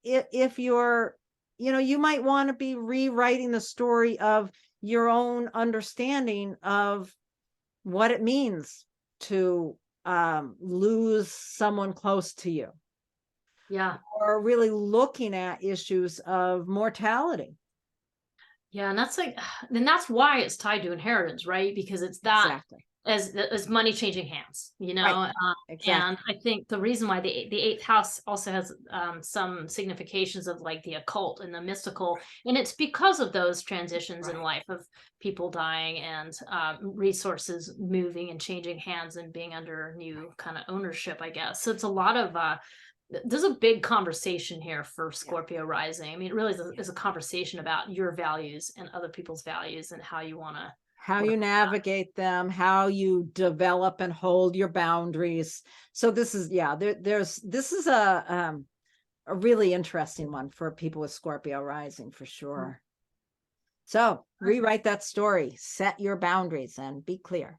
if you're, you might want to be rewriting the story of your own understanding of what it means to lose someone close to you. Or really looking at issues of mortality. And that's why it's tied to inheritance, right? Because it's that exactly as money changing hands, Right. Exactly. And I think the reason why the eighth house also has some significations of like the occult and the mystical, and it's because of those transitions in life of people dying and resources moving and changing hands and being under new kind of ownership, I guess. So it's a lot of there's a big conversation here for Scorpio rising. I mean, it really is a conversation about your values and other people's values and how you want to, how you navigate them, how you develop and hold your boundaries. So this is, this is a really interesting one for people with Scorpio rising, for sure. So rewrite that story, set your boundaries, and be clear.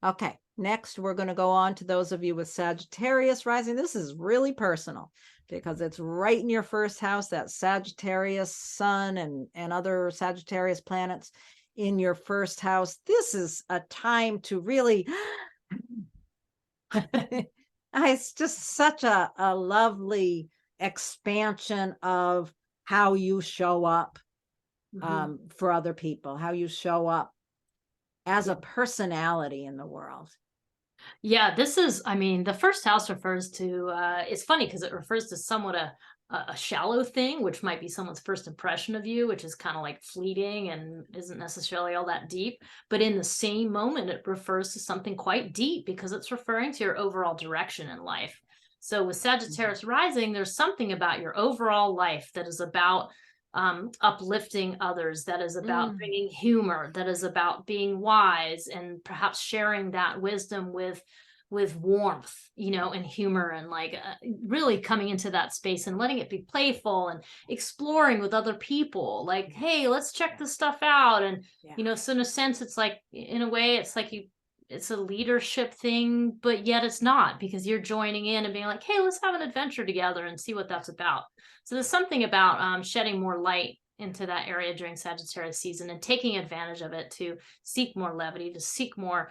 Okay, next we're going to go on to those of you with Sagittarius rising. This is really personal because it's right in your first house, that Sagittarius sun and other Sagittarius planets in your first house. This is a time to really it's just such a lovely expansion of how you show up for other people, how you show up as a personality in the world. This is, I mean, the first house refers to, it's funny because it refers to somewhat a shallow thing, which might be someone's first impression of you, which is kind of like fleeting and isn't necessarily all that deep. But in the same moment, it refers to something quite deep because it's referring to your overall direction in life. So with Sagittarius rising, there's something about your overall life that is about uplifting others, that is about bringing humor, that is about being wise and perhaps sharing that wisdom with warmth, and humor, and like really coming into that space and letting it be playful and exploring with other people, like, hey, let's check this stuff out. And so in a sense, it's like, in a way, it's like it's a leadership thing, but yet it's not, because you're joining in and being like, hey, let's have an adventure together and see what that's about. So there's something about shedding more light into that area during Sagittarius season and taking advantage of it to seek more levity, to seek more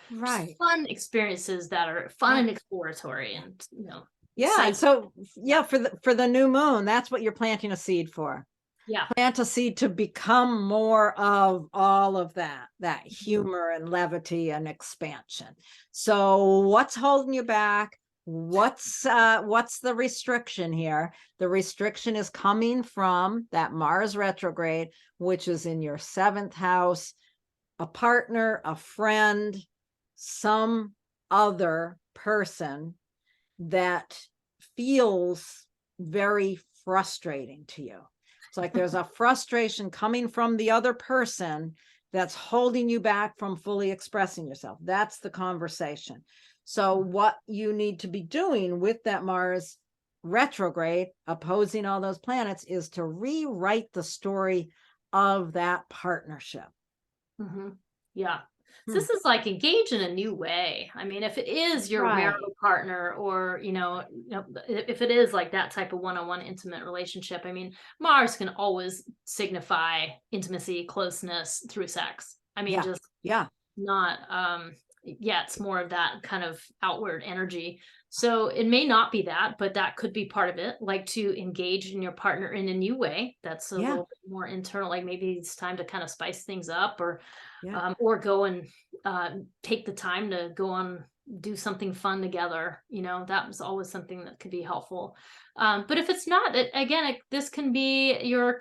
fun experiences that are fun and exploratory, and so for the new moon, that's what you're planting a seed for. Plant a seed to become more of all of that humor and levity and expansion. So what's holding you back? What's the restriction here? The restriction is coming from that Mars retrograde, which is in your seventh house, a partner, a friend, some other person that feels very frustrating to you. It's like there's a frustration coming from the other person that's holding you back from fully expressing yourself. That's the conversation. So what you need to be doing with that Mars retrograde opposing all those planets is to rewrite the story of that partnership. Yeah. So this is like engage in a new way. I mean, if it is your marital partner, or, if it is like that type of one-on-one intimate relationship, I mean, Mars can always signify intimacy, closeness through sex. I mean, just not, it's more of that kind of outward energy. So it may not be that, but that could be part of it, like to engage in your partner in a new way. That's a little bit more internal, like maybe it's time to kind of spice things up, or go and take the time to go on, do something fun together. That was always something that could be helpful. But if it's not, this can be your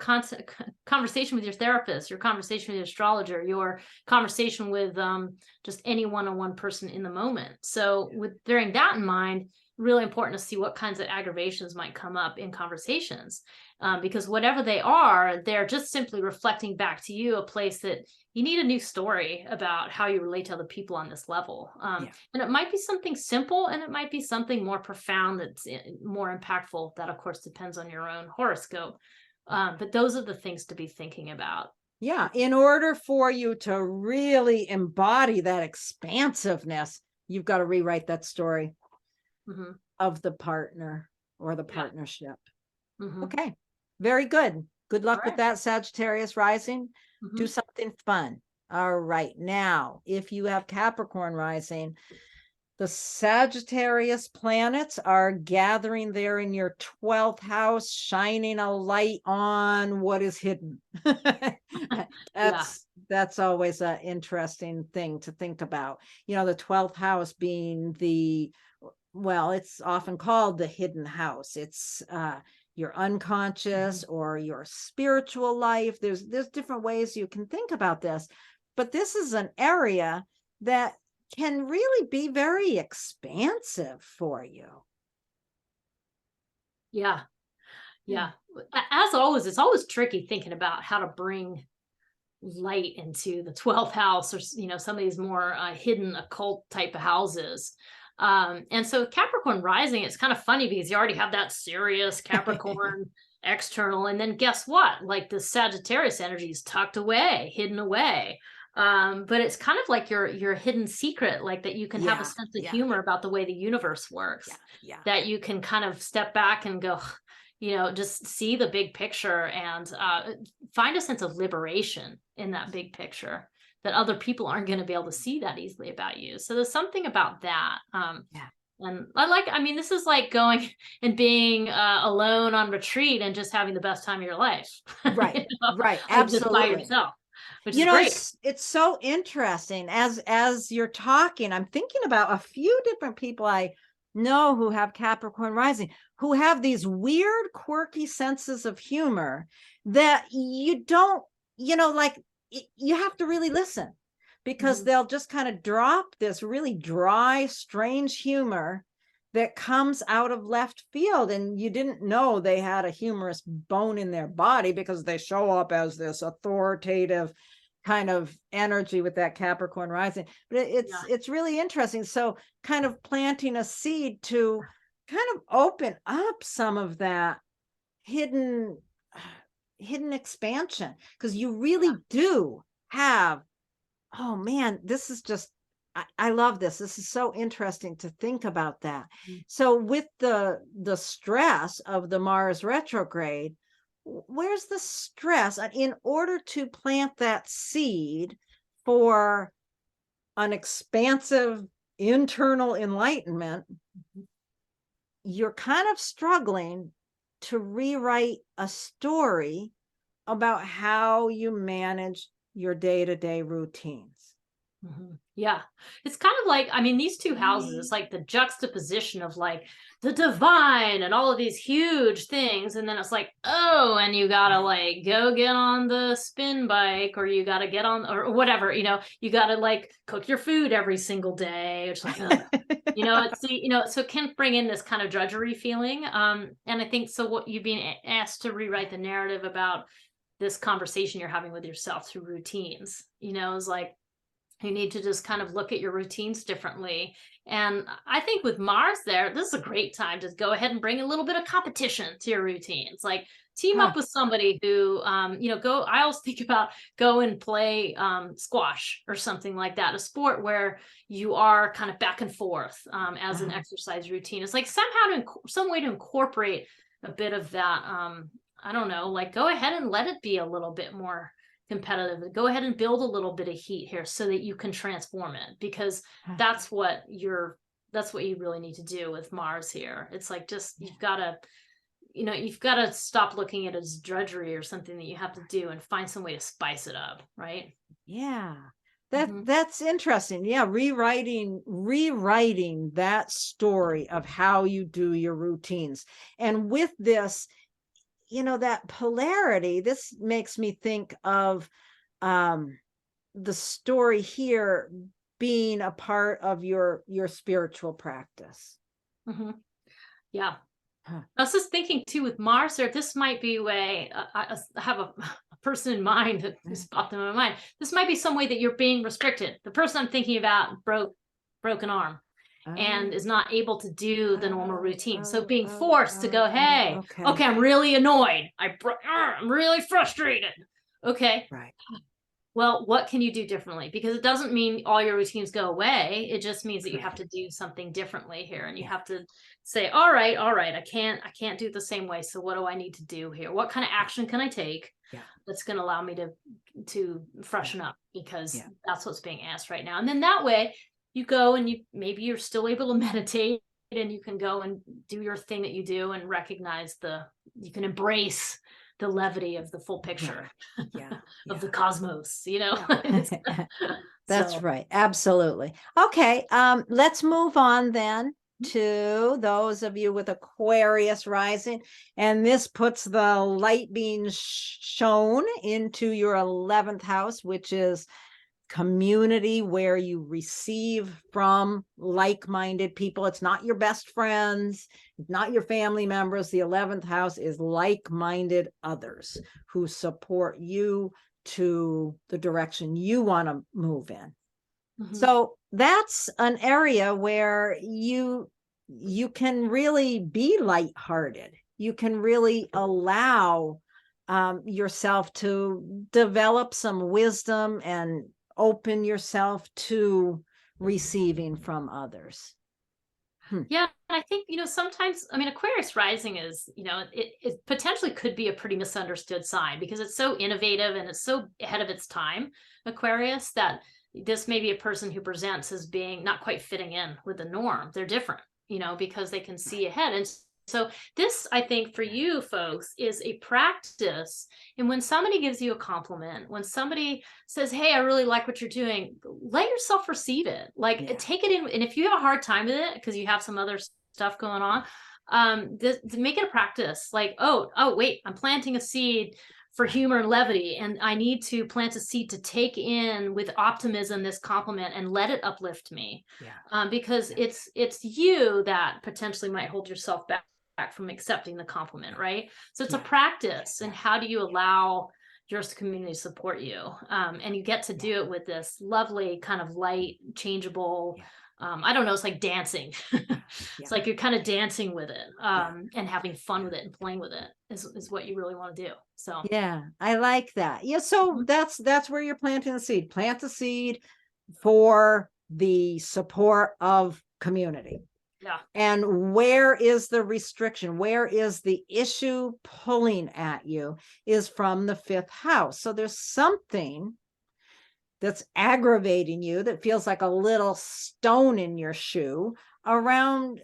conversation with your therapist, your conversation with your astrologer, your conversation with just any one-on-one person in the moment. So with bearing that in mind, really important to see what kinds of aggravations might come up in conversations, because whatever they are, they're just simply reflecting back to you a place that you need a new story about how you relate to other people on this level. And it might be something simple, and it might be something more profound that's more impactful. That, of course, depends on your own horoscope. But those are the things to be thinking about. Yeah. In order for you to really embody that expansiveness, you've got to rewrite that story of the partner or the partnership. Okay. Very good. Good luck with that, Sagittarius rising. Do something fun. All right. Now, if you have Capricorn rising, the Sagittarius planets are gathering there in your 12th house, shining a light on what is hidden. That's always an interesting thing to think about. The 12th house being it's often called the hidden house. It's your unconscious or your spiritual life. There's different ways you can think about this, but this is an area that can really be very expansive for you. Yeah. As always, it's always tricky thinking about how to bring light into the 12th house, or some of these more hidden occult type of houses. And so Capricorn rising, it's kind of funny because you already have that serious Capricorn external, and then guess what? Like the Sagittarius energy is tucked away, hidden away. But it's kind of like your hidden secret, like that you can have a sense of humor about the way the universe works. That you can kind of step back and go, just see the big picture, and find a sense of liberation in that big picture that other people aren't going to be able to see that easily about you. So there's something about that. And this is like going and being alone on retreat and just having the best time of your life. Right. Right. Absolutely. Just by yourself. Which is great. It's so interesting. As you're talking, I'm thinking about a few different people I know who have Capricorn rising, who have these weird, quirky senses of humor that you don't, you have to really listen, because they'll just kind of drop this really dry, strange humor that comes out of left field, and you didn't know they had a humorous bone in their body because they show up as this authoritative kind of energy with that Capricorn rising. But it's really interesting. So kind of planting a seed to kind of open up some of that hidden expansion, because you really do have, oh man, this is just, I love this. This is so interesting to think about that. So with the stress of the Mars retrograde, where's the stress? In order to plant that seed for an expansive internal enlightenment, you're kind of struggling to rewrite a story about how you manage your day-to-day routines. Yeah, it's kind of like, these two houses, it's like the juxtaposition of like the divine and all of these huge things, and then it's like, oh, and you gotta like go get on the spin bike, or you gotta get on, or whatever, you gotta like cook your food every single day. It's like, You know, so it can bring in this kind of drudgery feeling. And I think so what you've been asked to rewrite the narrative about this conversation you're having with yourself through routines, is like, you need to just kind of look at your routines differently. And I think with Mars there, this is a great time to go ahead and bring a little bit of competition to your routines. Like team Huh. up with somebody who, I always think about go and play squash or something like that, a sport where you are kind of back and forth as an exercise routine. It's like somehow some way to incorporate a bit of that. I don't know, like go ahead and let it be a little bit more competitive. Go ahead and build a little bit of heat here so that you can transform it, because that's what you really need to do with Mars here. It's like, just you've got to stop looking at it as drudgery or something that you have to do and find some way to spice it up, right? Yeah. That's interesting. Yeah, rewriting that story of how you do your routines. And with this, that polarity, this makes me think of the story here being a part of your spiritual practice. Yeah. I was just thinking too with Mars there, this might be a way, I have a person in mind that just popped in my mind. This might be some way that you're being restricted. The person I'm thinking about broken arm and is not able to do the normal routine. So being forced to go, hey, okay, I'm really annoyed. I'm really frustrated. Okay. Right. Well, what can you do differently? Because it doesn't mean all your routines go away. It just means that you have to do something differently here. And you have to say, all right, I can't do it the same way. So what do I need to do here? What kind of action can I take that's going to allow me to freshen up? Because that's what's being asked right now. And then that way you go and maybe you're still able to meditate and you can go and do your thing that you do and recognize you can embrace the levity of the full picture of the cosmos, That's right. Absolutely. Okay. Let's move on then to those of you with Aquarius rising, and this puts the light being shown into your 11th house, which is community, where you receive from like-minded people. It's not your best friends, it's not your family members. The 11th house is like-minded others who support you to the direction you want to move in. So that's an area where you can really be lighthearted. You can really allow yourself to develop some wisdom and open yourself to receiving from others. Yeah, and I think, sometimes, Aquarius rising is, it potentially could be a pretty misunderstood sign because it's so innovative and it's so ahead of its time, Aquarius, that this may be a person who presents as being not quite fitting in with the norm. They're different, because they can see ahead. And so this, I think, for you folks is a practice. And when somebody gives you a compliment, when somebody says, hey, I really like what you're doing, let yourself receive it. Like take it in. And if you have a hard time with it because you have some other stuff going on, make it a practice. Like, oh, wait, I'm planting a seed for humor and levity, and I need to plant a seed to take in with optimism this compliment and let it uplift me. Because it's you that potentially might hold yourself back from accepting the compliment, right? So it's a practice. And how do you allow your community to support you? And you get to do it with this lovely kind of light, changeable, I don't know, it's like dancing. It's like you're kind of dancing with it and having fun with it and playing with it is what you really want to do. So yeah, I like that. Yeah, so that's where you're planting the seed. Plant the seed for the support of community. And where is the restriction? Where is the issue pulling at you is from the 5th house. So there's something that's aggravating you that feels like a little stone in your shoe around,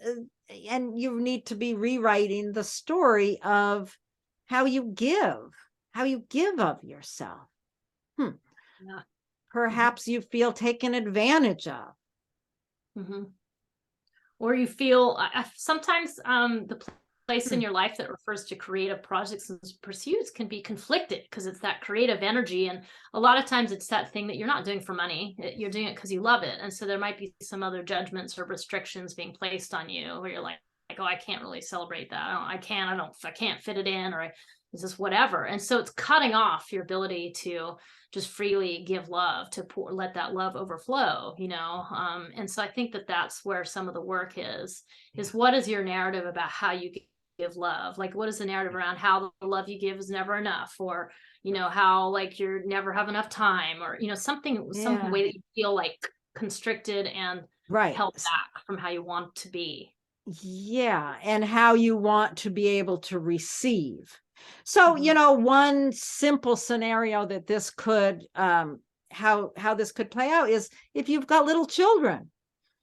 and you need to be rewriting the story of how you give of yourself. Perhaps you feel taken advantage of. Or you feel sometimes the place in your life that refers to creative projects and pursuits can be conflicted because it's that creative energy. And a lot of times it's that thing that you're not doing for money. You're doing it because you love it. And so there might be some other judgments or restrictions being placed on you where you're like, oh, I can't really celebrate that. I can't fit it in, or is this whatever. And so it's cutting off your ability to just freely give love, to let that love overflow, and so I think that that's where some of the work is what is your narrative about how you give love? Like, what is the narrative around how the love you give is never enough, or how like you're never have enough time, or some way that you feel like constricted and held back from how you want to be. Yeah, and how you want to be able to receive. So, one simple scenario that this could, how this could play out is if you've got little children,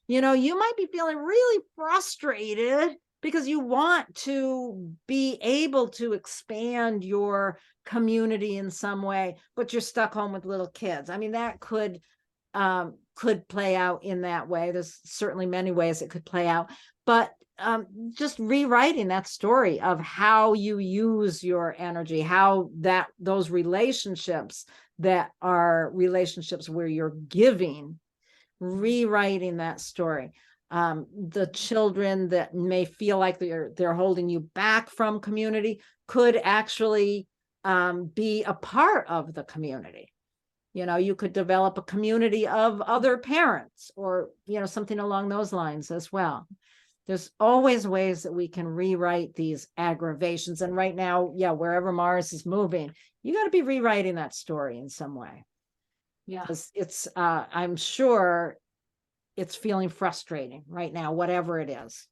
you might be feeling really frustrated because you want to be able to expand your community in some way, but you're stuck home with little kids. I mean, that could play out in that way. There's certainly many ways it could play out, but just rewriting that story of how you use your energy, how those relationships that are relationships where you're giving, rewriting that story. The children that may feel like they're holding you back from community could actually be a part of the community. You could develop a community of other parents, or something along those lines as well. There's always ways that we can rewrite these aggravations. And right now, wherever Mars is moving, you got to be rewriting that story in some way. Yeah. It's I'm sure it's feeling frustrating right now, whatever it is.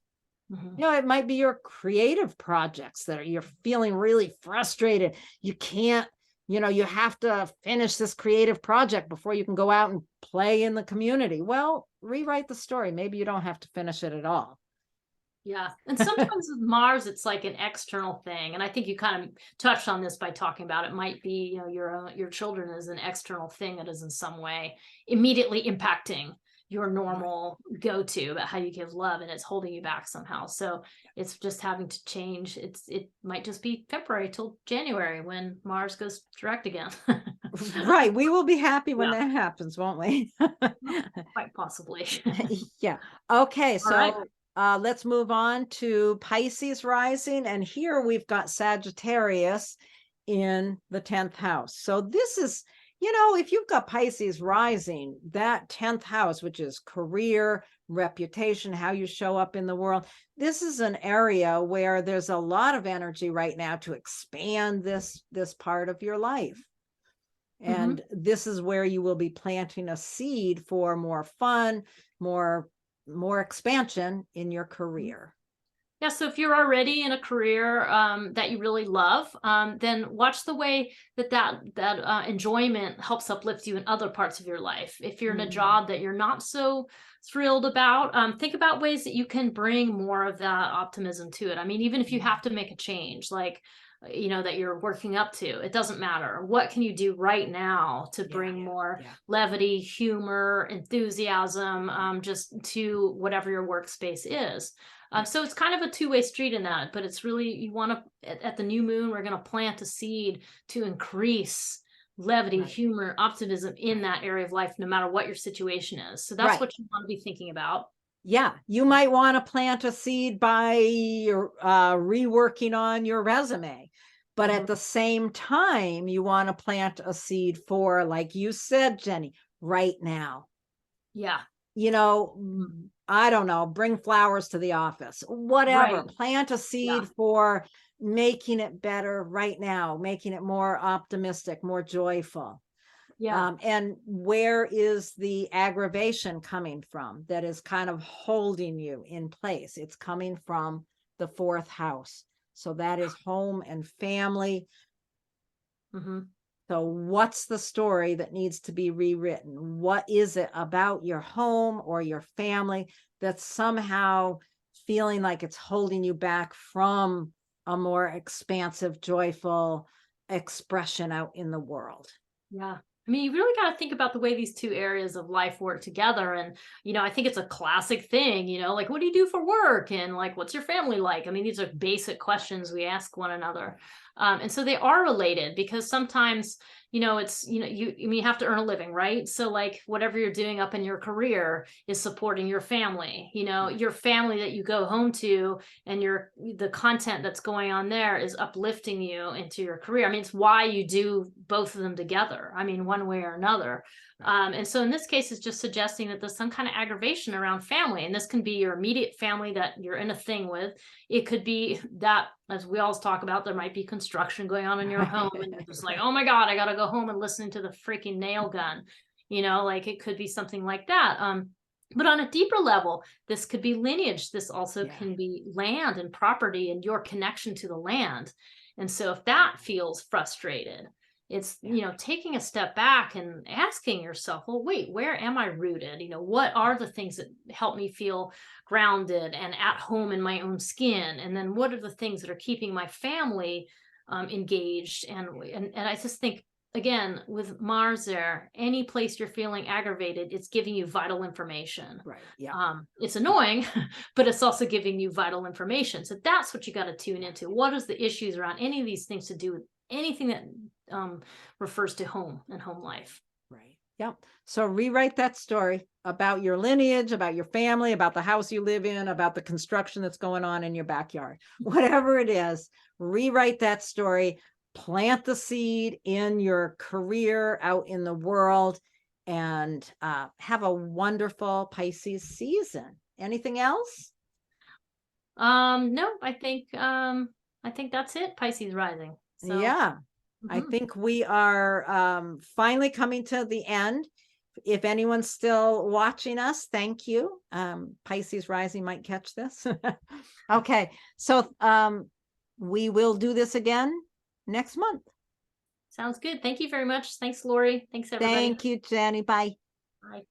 Mm-hmm. It might be your creative projects that you're feeling really frustrated. You can't, you have to finish this creative project before you can go out and play in the community. Well, rewrite the story. Maybe you don't have to finish it at all. Yeah. And sometimes with Mars, it's like an external thing. And I think you kind of touched on this by talking about it might be, your children is an external thing that is in some way immediately impacting your normal go-to about how you give love, and it's holding you back somehow. So it's just having to change. It might just be temporary till January when Mars goes direct again. Right. We will be happy when that happens, won't we? Quite possibly. Yeah. Okay. So let's move on to Pisces rising. And here we've got Sagittarius in the 10th house. So this is, if you've got Pisces rising, that 10th house, which is career, reputation, how you show up in the world, this is an area where there's a lot of energy right now to expand this part of your life. And this is where you will be planting a seed for more fun, more expansion in your career. Yeah, so if you're already in a career that you really love, then watch the way that enjoyment helps uplift you in other parts of your life. If you're in a job that you're not so thrilled about, think about ways that you can bring more of that optimism to it. I mean, even if you have to make a change, like that you're working up to, it doesn't matter. What can you do right now to bring more levity, humor, enthusiasm, just to whatever your workspace is? So it's kind of a two-way street in that, but it's really, you want to, at the new moon, we're going to plant a seed to increase levity, humor, optimism in that area of life, no matter what your situation is. So that's what you want to be thinking about. Yeah, you might want to plant a seed by reworking on your resume. But at the same time, you want to plant a seed for, like you said, Jennie, right now. Yeah. I don't know, bring flowers to the office, whatever. Plant a seed for making it better right now, making it more optimistic, more joyful. Yeah. And where is the aggravation coming from that is kind of holding you in place? It's coming from the 4th house. So that is home and family. So what's the story that needs to be rewritten? What is it about your home or your family that's somehow feeling like it's holding you back from a more expansive, joyful expression out in the world? Yeah. I mean, you really got to think about the way these two areas of life work together. And, I think it's a classic thing, like, what do you do for work? And like, what's your family like? I mean, these are basic questions we ask one another. And so they are related because sometimes, it's, you have to earn a living, right? So like whatever you're doing up in your career is supporting your family, your family that you go home to, and the content that's going on there is uplifting you into your career. I mean, it's why you do both of them together. I mean, one way or another. And so in this case, it's just suggesting that there's some kind of aggravation around family. And this can be your immediate family that you're in a thing with. It could be that, as we always talk about, there might be construction going on in your home. And you're just like, oh my God, I got to go home and listen to the freaking nail gun. Like it could be something like that. But on a deeper level, this could be lineage. This also can be land and property and your connection to the land. And so if that feels frustrated, it's, taking a step back and asking yourself, well, wait, where am I rooted? What are the things that help me feel grounded and at home in my own skin? And then what are the things that are keeping my family engaged? And I just think, again, with Mars there, any place you're feeling aggravated, it's giving you vital information. Right. Yeah. It's annoying, but it's also giving you vital information. So that's what you got to tune into. What is the issues around any of these things to do with anything that refers to home and home life? Right. Yep. So rewrite that story about your lineage, about your family, about the house you live in, about the construction that's going on in your backyard. Whatever it is, rewrite that story. Plant the seed in your career out in the world, and have a wonderful Pisces season. Anything else? No, I think that's it. Pisces rising. So, yeah. I think we are finally coming to the end. If anyone's still watching us, thank you. Pisces rising might catch this. Okay. So we will do this again next month. Sounds good. Thank you very much. Thanks, Laurie. Thanks, everybody. Thank you, Jennie. Bye. Bye.